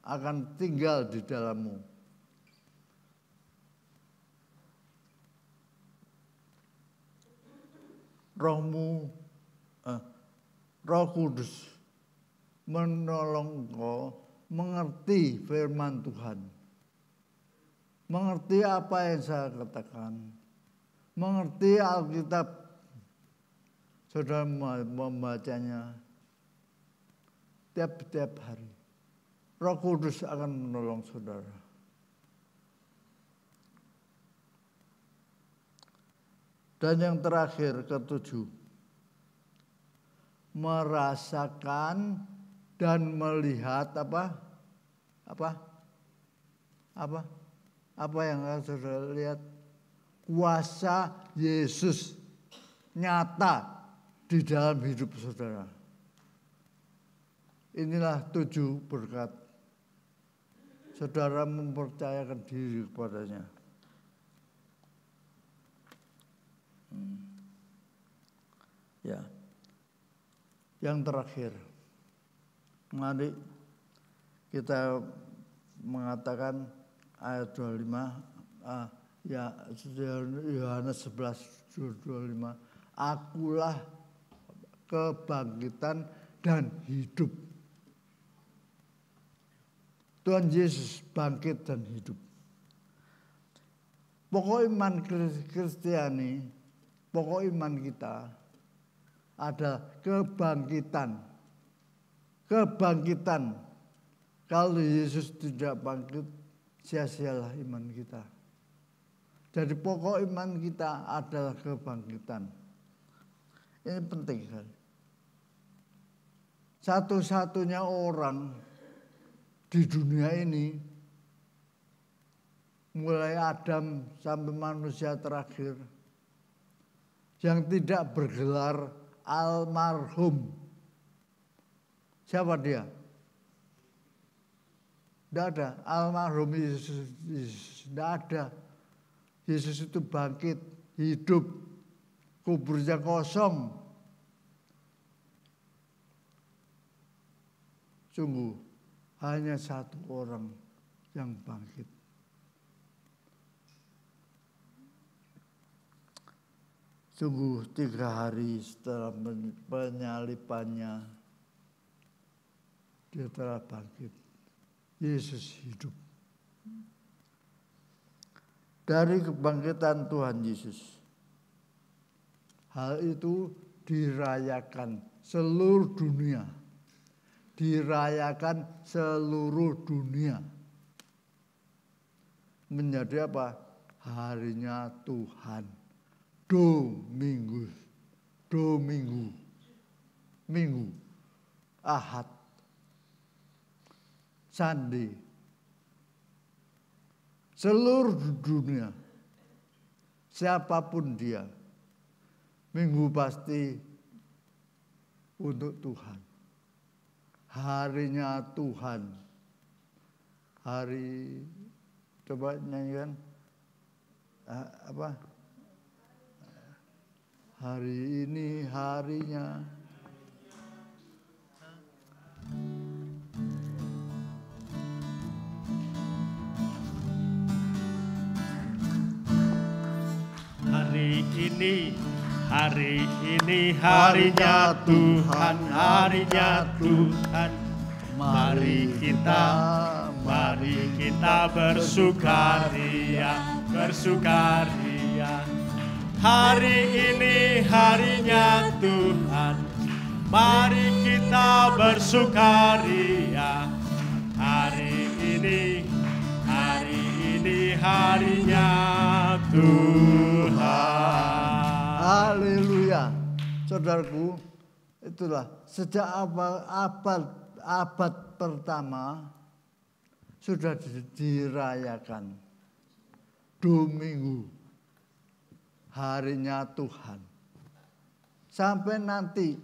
akan tinggal di dalammu. Roh Kudus menolong engkau mengerti firman Tuhan. Mengerti apa yang saya katakan. Mengerti Alkitab. Saudara membacanya tiap-tiap hari. Roh Kudus akan menolong saudara. Dan yang terakhir, ketujuh, merasakan dan melihat apa yang saudara lihat? Kuasa Yesus nyata di dalam hidup saudara. Inilah 7 berkat. Saudara mempercayakan diri kepadanya. Ya. Yang terakhir, mari kita mengatakan ayat 25, Yohanes 11:25, akulah kebangkitan dan hidup. Tuhan Yesus bangkit dan hidup. Pokok iman Kristiani, pokok iman kita ada kebangkitan. Kebangkitan. Kalau Yesus tidak bangkit, sia-sialah iman kita. Jadi pokok iman kita adalah kebangkitan. Ini penting sekali. Satu-satunya orang di dunia ini, mulai Adam sampai manusia terakhir, yang tidak bergelar almarhum. Siapa dia? Tidak ada. Almarhum Yesus. Tidak ada. Yesus itu bangkit, hidup, kuburnya kosong. sungguh hanya satu orang yang bangkit. Sungguh 3 hari setelah penyalibannya, dia telah bangkit. Yesus hidup. Dari kebangkitan Tuhan Yesus, hal itu dirayakan seluruh dunia. Dirayakan seluruh dunia. Menjadi apa? Harinya Tuhan. Minggu, Ahad, Sunday, seluruh dunia, siapapun dia, Minggu pasti untuk Tuhan. Harinya Tuhan. Hari, coba nyanyikan, apa? Hari ini harinya. Hari ini harinya Tuhan, harinya Tuhan. Mari kita bersukaria, bersukaria. Hari ini harinya Tuhan, mari kita bersukaria. Hari ini harinya Tuhan. Haleluya. Saudaraku, itulah sejak abad pertama sudah dirayakan Minggu. Harinya Tuhan. Sampai nanti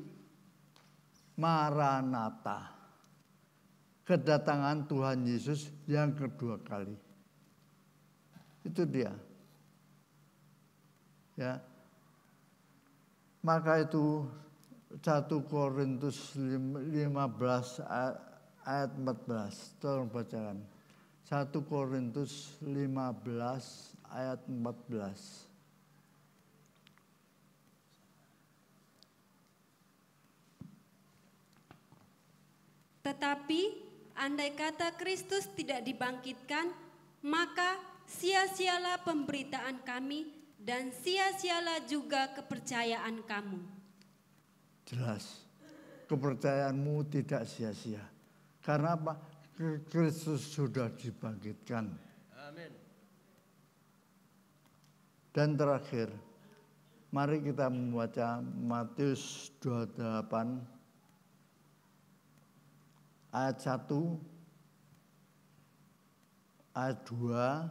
Maranatha. Kedatangan Tuhan Yesus yang kedua kali. Itu dia. Ya. Maka itu 1 Korintus 15 ayat 14. Tolong bacakan. 1 Korintus 15 ayat 14. Tetapi andai kata Kristus tidak dibangkitkan, maka sia-sialah pemberitaan kami dan sia-sialah juga kepercayaan kamu. Jelas, kepercayaanmu tidak sia-sia. Karena apa? Kristus sudah dibangkitkan. Amin. Dan terakhir, mari kita membaca Matius 28 ayat 1, ayat 2,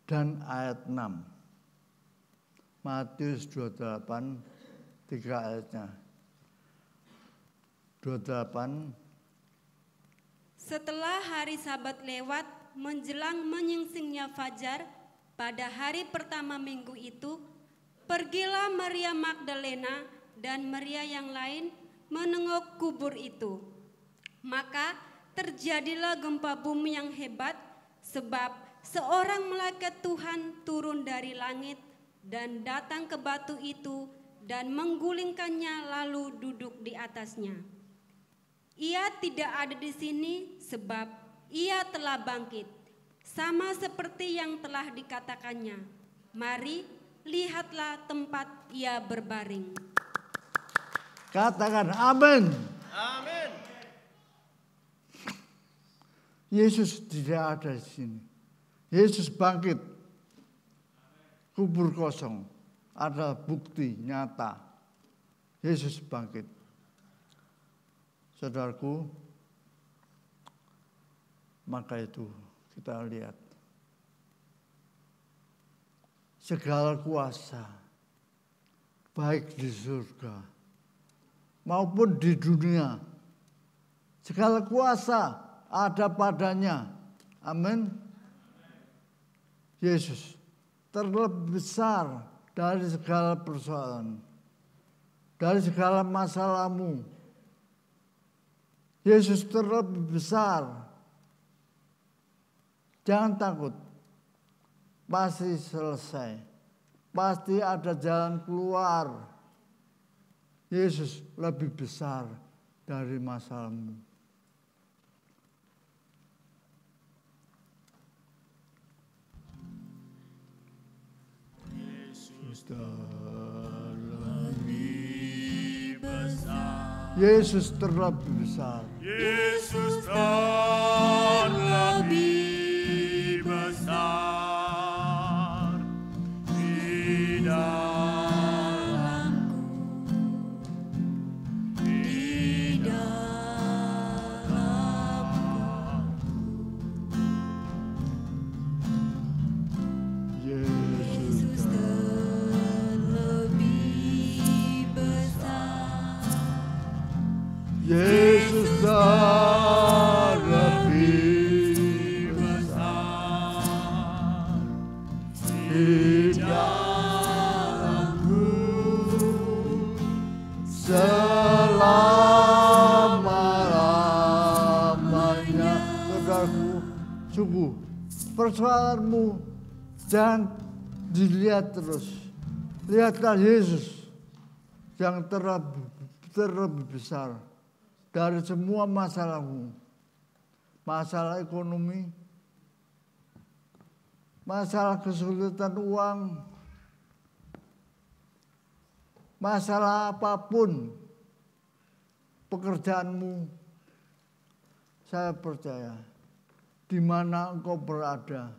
dan ayat 6. Matius 28, 3 ayatnya. 28. Setelah hari Sabat lewat, menjelang menyingsingnya fajar, pada hari pertama minggu itu, pergilah Maria Magdalena dan Maria yang lain menengok kubur itu. Maka terjadilah gempa bumi yang hebat, sebab seorang malaikat Tuhan turun dari langit dan datang ke batu itu dan menggulingkannya lalu duduk di atasnya. Ia tidak ada di sini sebab ia telah bangkit, sama seperti yang telah dikatakannya. Mari, lihatlah tempat ia berbaring. Katakan amin. Amin. Yesus tidak ada di sini. Yesus bangkit. Kubur kosong. Ada bukti nyata. Yesus bangkit. Saudaraku, maka itu kita lihat. Segala kuasa, baik di surga maupun di dunia, segala kuasa ada padanya. Amin. Yesus terlebih besar dari segala persoalan, dari segala masalahmu. Yesus terlebih besar. Jangan takut. Pasti selesai. Pasti ada jalan keluar. Yesus lebih besar dari masalahmu. Yesus terlebih besar. Yesus terlebih besar. Yesus terlebih besar di dalamku, di dalamku. Yesus Terlebih besar. Yesus terlebih Besar di dalamku selama-lamanya. Saudaraku, sungguh persoalanmu jangan dilihat terus. Lihatlah Yesus yang terlebih besar dari semua masalahmu. Masalah ekonomi, masalah kesulitan uang, masalah apapun, pekerjaanmu, saya percaya di mana engkau berada,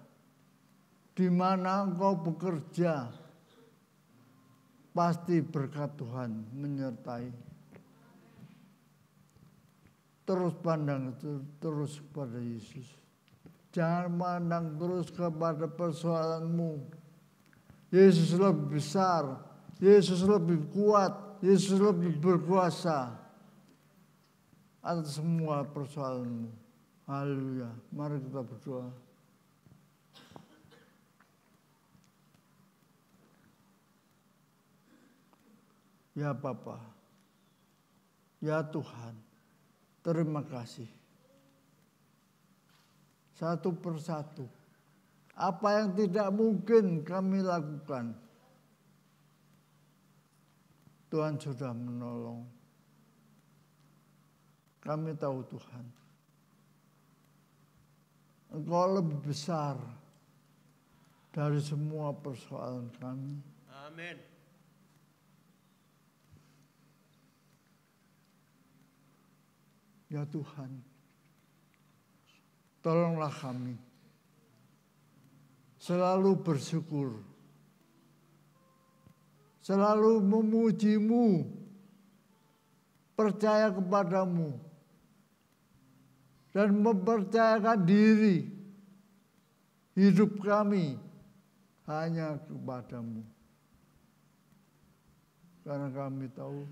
di mana engkau bekerja, pasti berkat Tuhan menyertai. Terus pandang terus kepada Yesus. Jangan pandang terus kepada persoalanmu. Yesus lebih besar, Yesus lebih kuat, Yesus lebih berkuasa atas semua persoalanmu. Haleluya. Mari kita berdoa. Ya Bapa, ya Tuhan, terima kasih. Satu persatu, apa yang tidak mungkin kami lakukan, Tuhan sudah menolong. Kami tahu Tuhan, Engkau lebih besar dari semua persoalan kami. Amin. Ya Tuhan, tolonglah kami selalu bersyukur, selalu memuji-Mu, percaya kepadamu, dan mempercayakan diri hidup kami hanya kepadamu. Karena kami tahu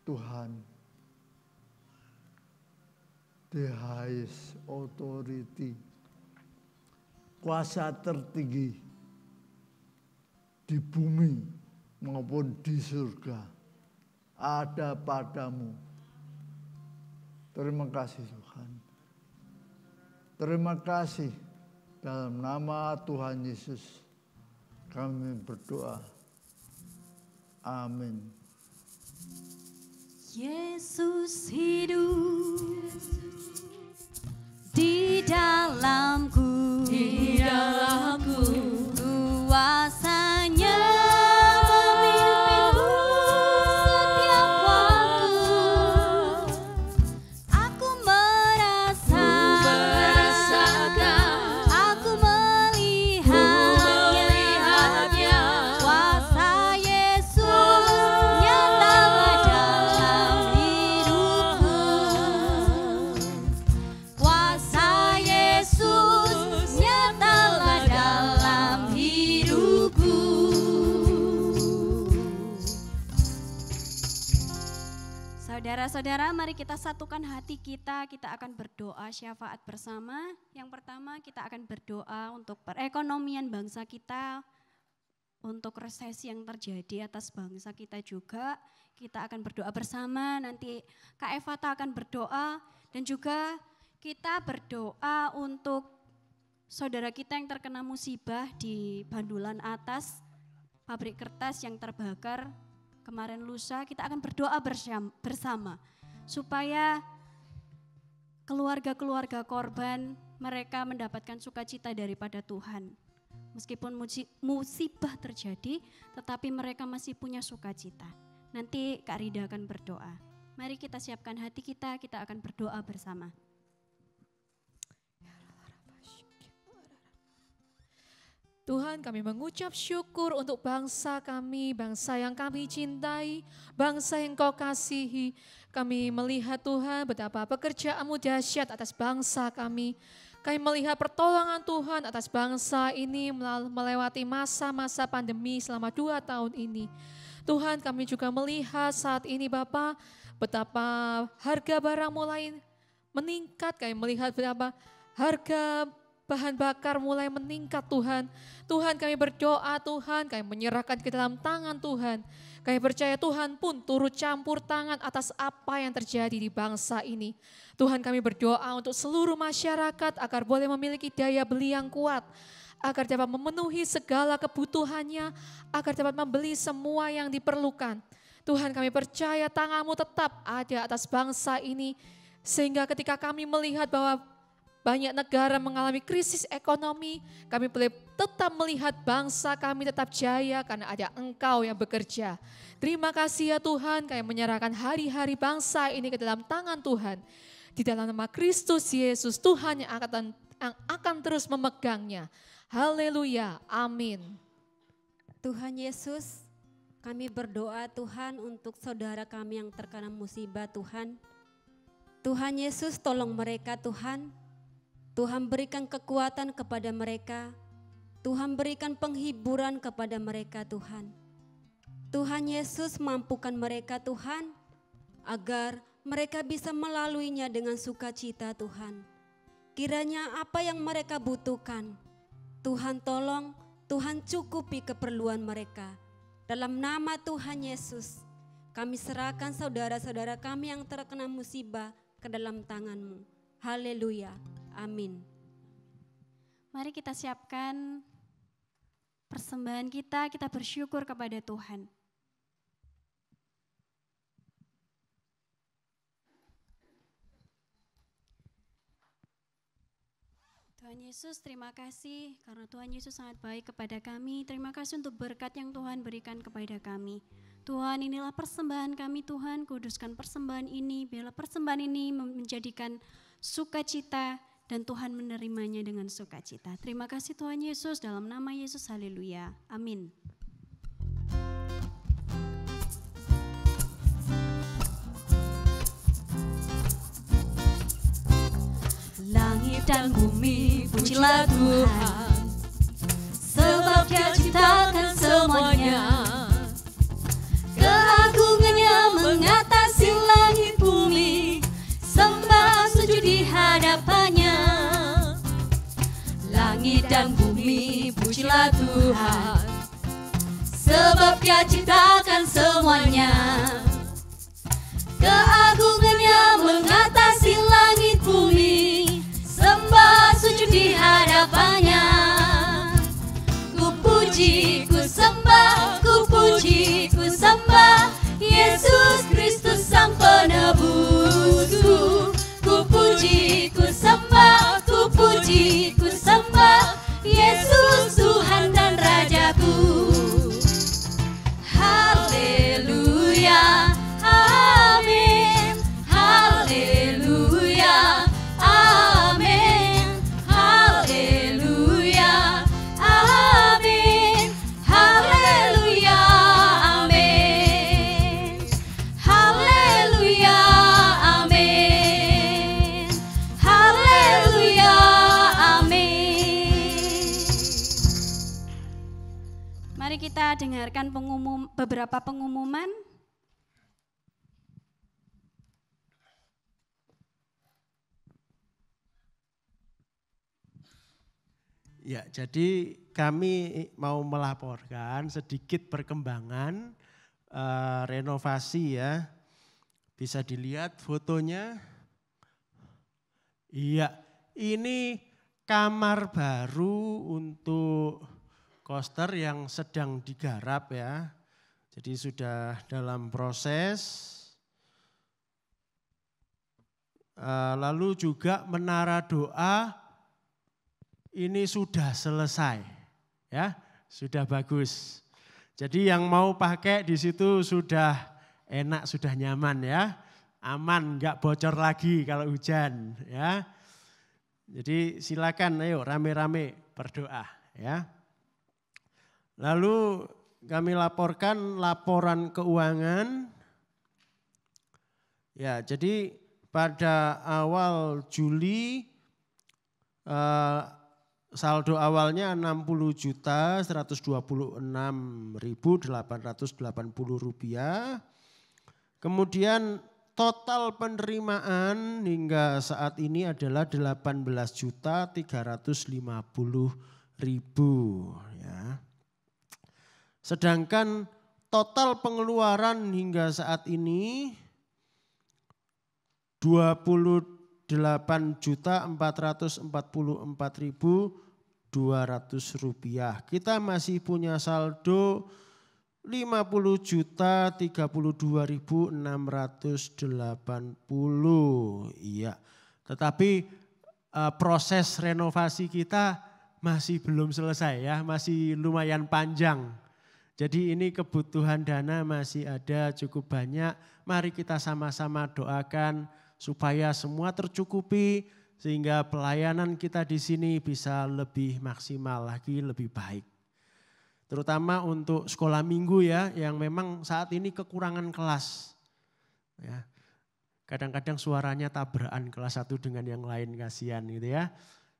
Tuhan the highest authority, kuasa tertinggi di bumi maupun di surga ada padamu. Terima kasih Tuhan. Terima kasih, dalam nama Tuhan Yesus kami berdoa. Amin. Yesus hidup di dalamku, Di dalamku kuasanya memimpinku setiap waktu. Aku merasakan, aku melihatnya. Kuasa Yesus nyatalah dalam hidupku. Kuasa Yesus nyatalah dalam hidupku. Saudara-saudara, mari kita satukan hati kita akan berdoa syafaat bersama. Yang pertama kita akan berdoa untuk perekonomian bangsa kita, untuk resesi yang terjadi atas bangsa kita juga. Kita akan berdoa bersama, nanti Kak Evata akan berdoa dan juga kita berdoa untuk saudara kita yang terkena musibah di Bandulan Atas, pabrik kertas yang terbakar kemarin lusa. Kita akan berdoa bersama supaya keluarga-keluarga korban mereka mendapatkan sukacita daripada Tuhan. Meskipun musibah terjadi, tetapi mereka masih punya sukacita. Nanti Kak Rida akan berdoa. Mari kita siapkan hati kita akan berdoa bersama. Tuhan, kami mengucap syukur untuk bangsa kami, bangsa yang kami cintai, bangsa yang Kau kasihi. Kami melihat Tuhan betapa pekerjaan-Mu dahsyat atas bangsa kami. Kami melihat pertolongan Tuhan atas bangsa ini melewati masa-masa pandemi selama 2 tahun ini. Tuhan, kami juga melihat saat ini Bapa, betapa harga barang mulai meningkat. Kami melihat betapa harga bahan bakar mulai meningkat Tuhan. Tuhan, kami berdoa Tuhan, kami menyerahkan ke dalam tangan Tuhan. Kami percaya Tuhan pun turut campur tangan atas apa yang terjadi di bangsa ini. Tuhan, kami berdoa untuk seluruh masyarakat agar boleh memiliki daya beli yang kuat, agar dapat memenuhi segala kebutuhannya, agar dapat membeli semua yang diperlukan. Tuhan, kami percaya tangan-Mu tetap ada atas bangsa ini, sehingga ketika kami melihat bahwa banyak negara mengalami krisis ekonomi, kami boleh tetap melihat bangsa kami tetap jaya karena ada Engkau yang bekerja. Terima kasih ya Tuhan, kami menyerahkan hari-hari bangsa ini ke dalam tangan Tuhan. Di dalam nama Kristus Yesus, Tuhan yang akan terus memegangnya. Haleluya, amin. Tuhan Yesus, kami berdoa Tuhan untuk saudara kami yang terkena musibah Tuhan. Tuhan Yesus, tolong mereka Tuhan. Tuhan berikan kekuatan kepada mereka. Tuhan berikan penghiburan kepada mereka Tuhan. Tuhan Yesus, mampukan mereka Tuhan, agar mereka bisa melaluinya dengan sukacita Tuhan. Kiranya apa yang mereka butuhkan, Tuhan tolong, Tuhan cukupi keperluan mereka. Dalam nama Tuhan Yesus, kami serahkan saudara-saudara kami yang terkena musibah ke dalam tangan-Mu. Haleluya. Amin. Mari kita siapkan persembahan kita bersyukur kepada Tuhan. Tuhan Yesus, terima kasih karena Tuhan Yesus sangat baik kepada kami. Terima kasih untuk berkat yang Tuhan berikan kepada kami. Tuhan, inilah persembahan kami Tuhan, kuduskan persembahan ini, biarlah persembahan ini menjadikan sukacita dan Tuhan menerimanya dengan sukacita. Terima kasih Tuhan Yesus, dalam nama Yesus, haleluya, amin. Langit dan bumi pujilah Tuhan, sebab Dia ciptakan semuanya. Keagungannya mengatasi langit bumi, sembah sujud di hadapannya. Langit dan bumi pujilah Tuhan, sebab Dia ciptakan semuanya. Keagungannya mengatasi langit bumi, sembah sujud di hadapannya. Ku puji, ku sembah, ku puji, ku sembah Yesus Kristus Sang Penebusku. Ku puji, ku sembah, ku puji, ku sembah Yesus Tuhan dan Rajaku. Haleluya, amin. Haleluya, amin. Haleluya, amin. Haleluya, amin. Haleluya, amin. Haleluya, amin. Mari kita dengarkan beberapa pengumuman. Ya, jadi kami mau melaporkan sedikit perkembangan renovasi ya. Bisa dilihat fotonya. Iya, ini kamar baru untuk koster yang sedang digarap ya. Jadi sudah dalam proses. Lalu juga menara doa ini sudah selesai, ya, sudah bagus. Jadi yang mau pakai di situ sudah enak, sudah nyaman ya, aman, nggak bocor lagi kalau hujan, ya. Jadi silakan, ayo rame-rame berdoa, ya. Lalu kami laporkan laporan keuangan, ya. Jadi pada awal Juli saldo awalnya 60.126.880 rupiah. Kemudian total penerimaan hingga saat ini adalah 18.350.000 ya. Sedangkan total pengeluaran hingga saat ini 28.444.200 rupiah. Kita masih punya saldo 50.032.680. Iya. Tetapi proses renovasi kita masih belum selesai ya, masih lumayan panjang. Jadi ini kebutuhan dana masih ada cukup banyak. Mari kita sama-sama doakan supaya semua tercukupi sehingga pelayanan kita di sini bisa lebih maksimal lagi, lebih baik. Terutama untuk sekolah minggu ya, yang memang saat ini kekurangan kelas. Ya. Kadang-kadang suaranya tabrakan kelas satu dengan yang lain, kasihan gitu ya.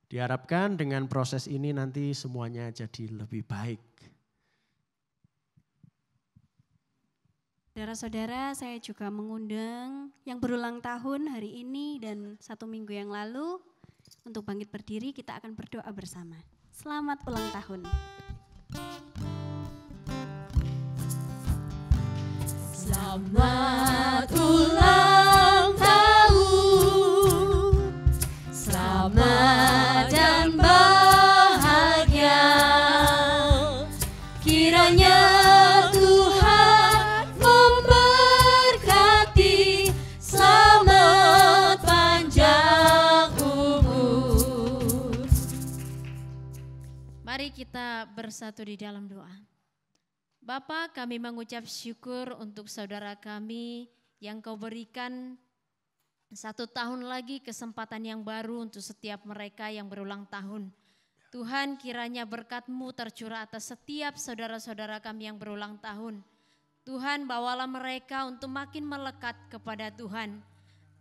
Diharapkan dengan proses ini nanti semuanya jadi lebih baik. Saudara-saudara, saya juga mengundang yang berulang tahun hari ini dan 1 minggu yang lalu untuk bangkit berdiri, kita akan berdoa bersama. Selamat ulang tahun. Selamat ulang tahun, selamat dan bahagia, kiranya Tuhan memberkati, selamat panjang umur. Mari kita bersatu di dalam doa. Bapa, kami mengucap syukur untuk saudara kami yang Kau berikan 1 tahun lagi kesempatan yang baru untuk setiap mereka yang berulang tahun. Tuhan, kiranya berkat-Mu tercurah atas setiap saudara-saudara kami yang berulang tahun. Tuhan, bawalah mereka untuk makin melekat kepada Tuhan.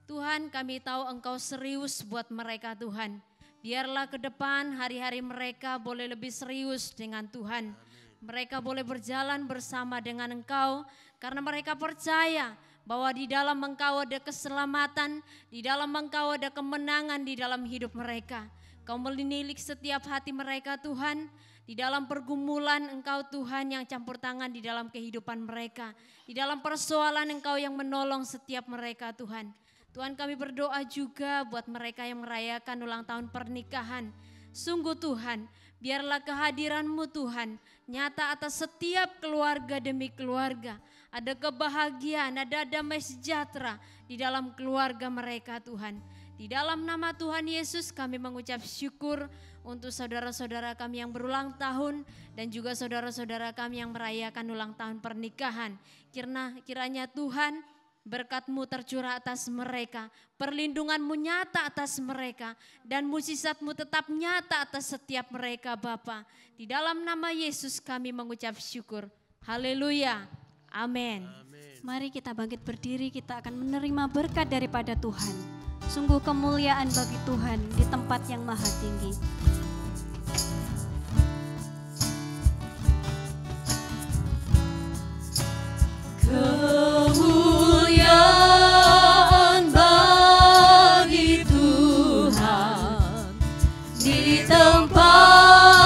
Tuhan, kami tahu Engkau serius buat mereka Tuhan. Biarlah ke depan hari-hari mereka boleh lebih serius dengan Tuhan. Mereka boleh berjalan bersama dengan Engkau karena mereka percaya bahwa di dalam Engkau ada keselamatan, di dalam Engkau ada kemenangan di dalam hidup mereka. Kau menilik setiap hati mereka Tuhan, di dalam pergumulan Engkau Tuhan yang campur tangan di dalam kehidupan mereka. Di dalam persoalan Engkau yang menolong setiap mereka Tuhan. Tuhan, kami berdoa juga buat mereka yang merayakan ulang tahun pernikahan. Sungguh Tuhan, biarlah kehadiran-Mu Tuhan nyata atas setiap keluarga demi keluarga. Ada kebahagiaan, ada damai sejahtera di dalam keluarga mereka Tuhan. Di dalam nama Tuhan Yesus kami mengucap syukur untuk saudara-saudara kami yang berulang tahun dan juga saudara-saudara kami yang merayakan ulang tahun pernikahan. Kiranya Tuhan berkat-Mu tercurah atas mereka, perlindungan-Mu nyata atas mereka, dan mukjizat-Mu tetap nyata atas setiap mereka Bapa. Di dalam nama Yesus kami mengucap syukur. Haleluya. Amin. Mari kita bangkit berdiri, kita akan menerima berkat daripada Tuhan. Sungguh kemuliaan bagi Tuhan di tempat yang maha tinggi. Kemuliaan bagi Tuhan di tempat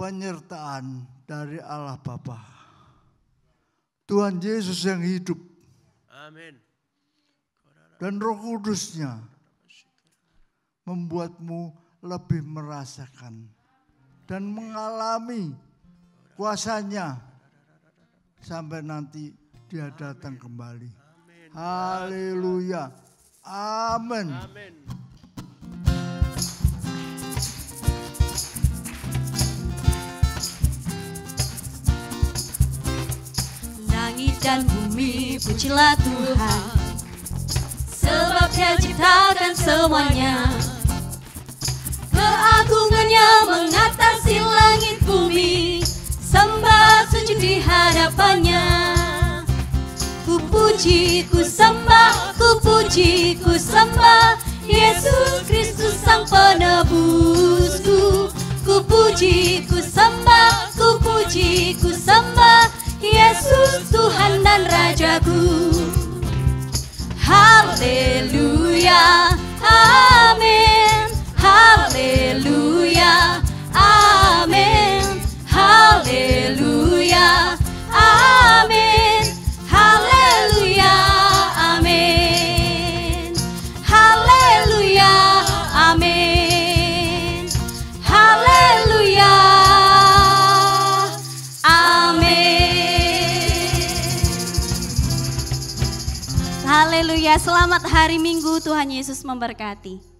penyertaan dari Allah Bapa, Tuhan Yesus yang hidup, Amin. dan Roh Kudusnya membuatmu lebih merasakan dan mengalami kuasanya sampai nanti Dia datang kembali. Haleluya. Amin. Amin. Langit dan bumi pujilah Tuhan, sebab Dia ciptakan semuanya. Keagungannya mengatasi langit bumi, sembah sujud di hadapannya. Ku puji, ku sembah, ku puji, ku sembah Yesus Kristus Sang Penebusku. Ku puji, ku sembah, ku puji, ku sembah Yesus Tuhan dan Rajaku. Haleluya, amin. Haleluya, amin. Haleluya, amin. Haleluya, amin. Haleluya, amin. Haleluya, amin. Haleluya, selamat hari Minggu, Tuhan Yesus memberkati.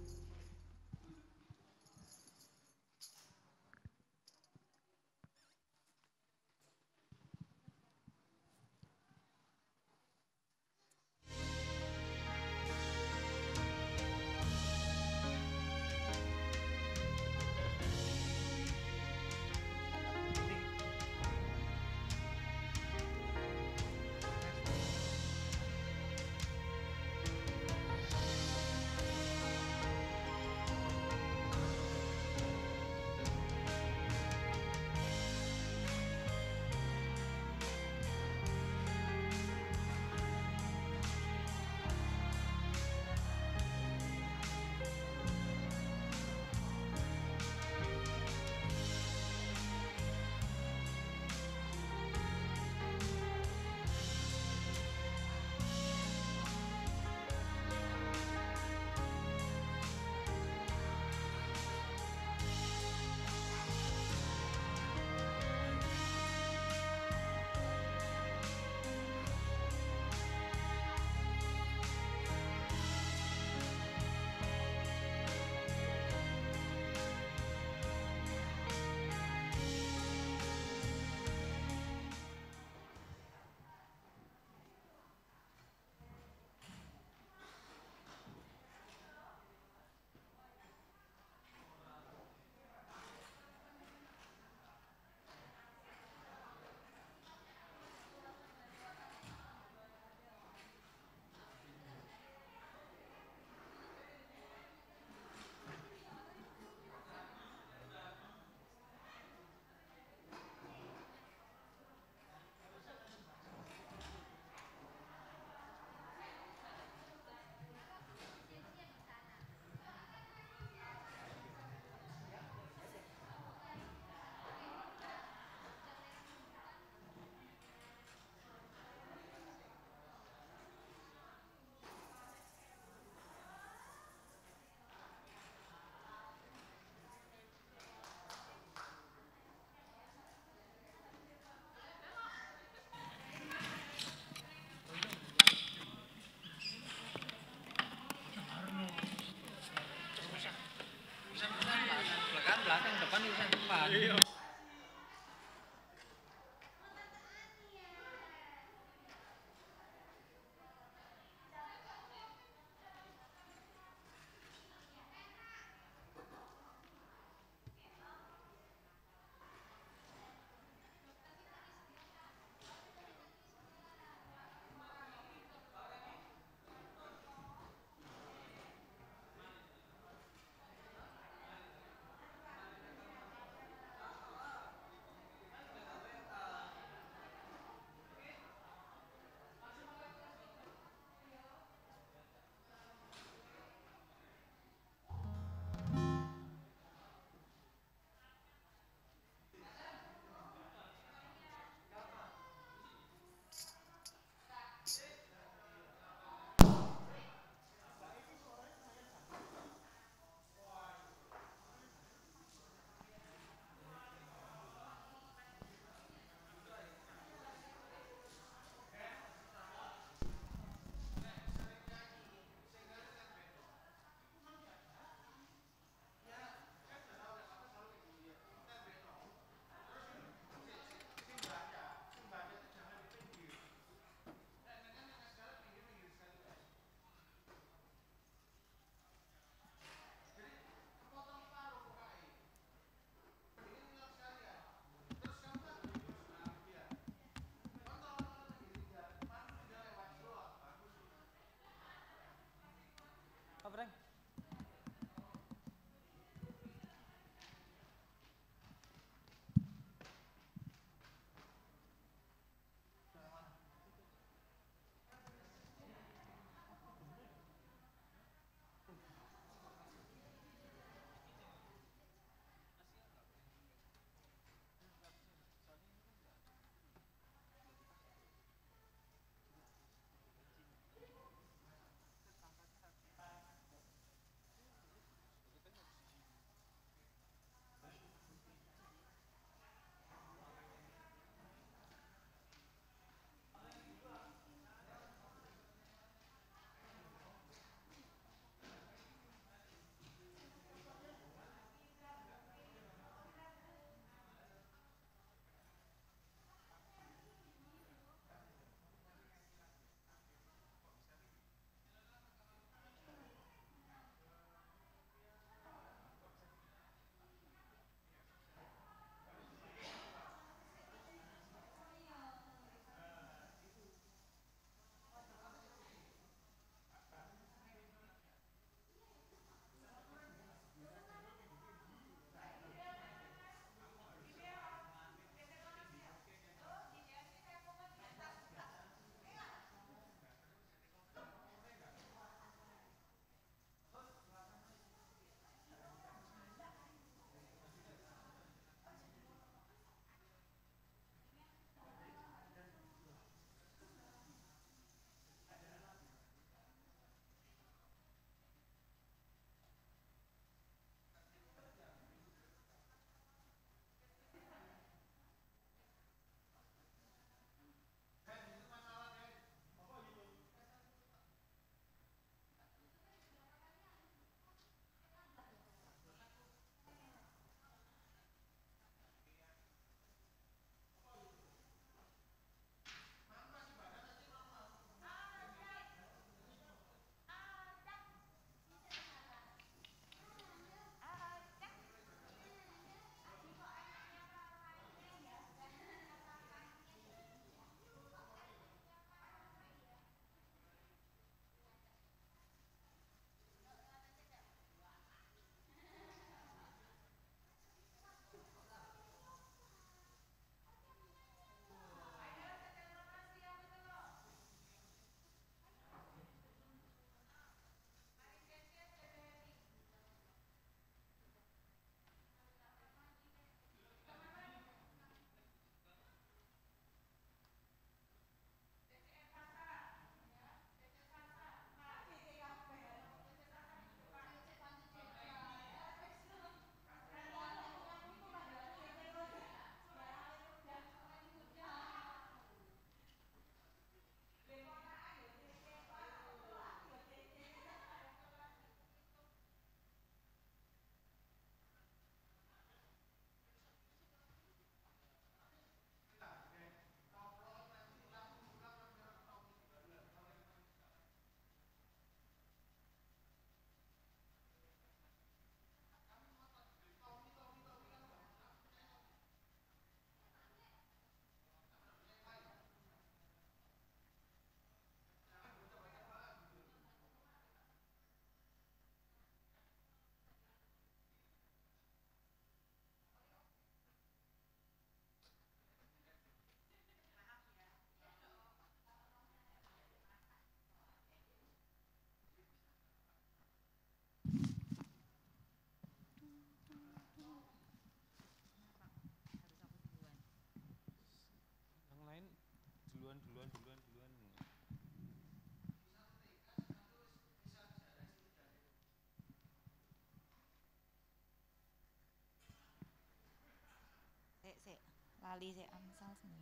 Lali sih Amsal 19.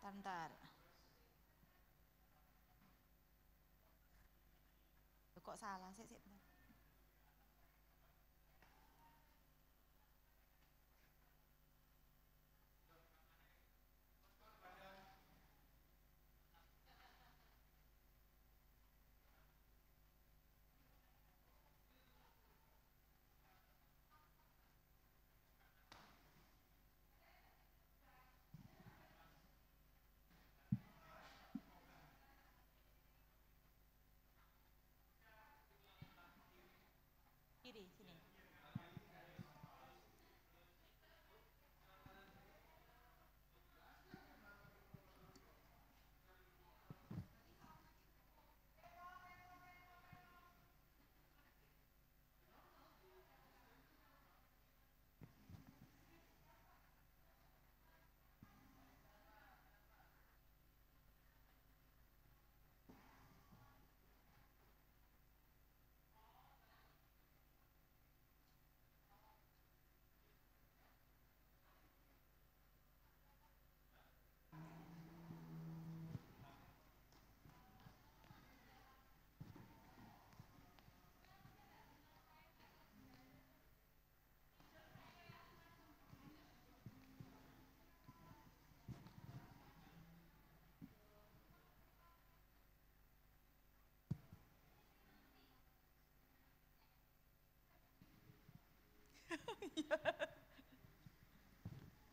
Ntar. Kok salah sih bentar. Kiri, sini.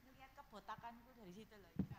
Ngelihat kebotakanku dari situ loh.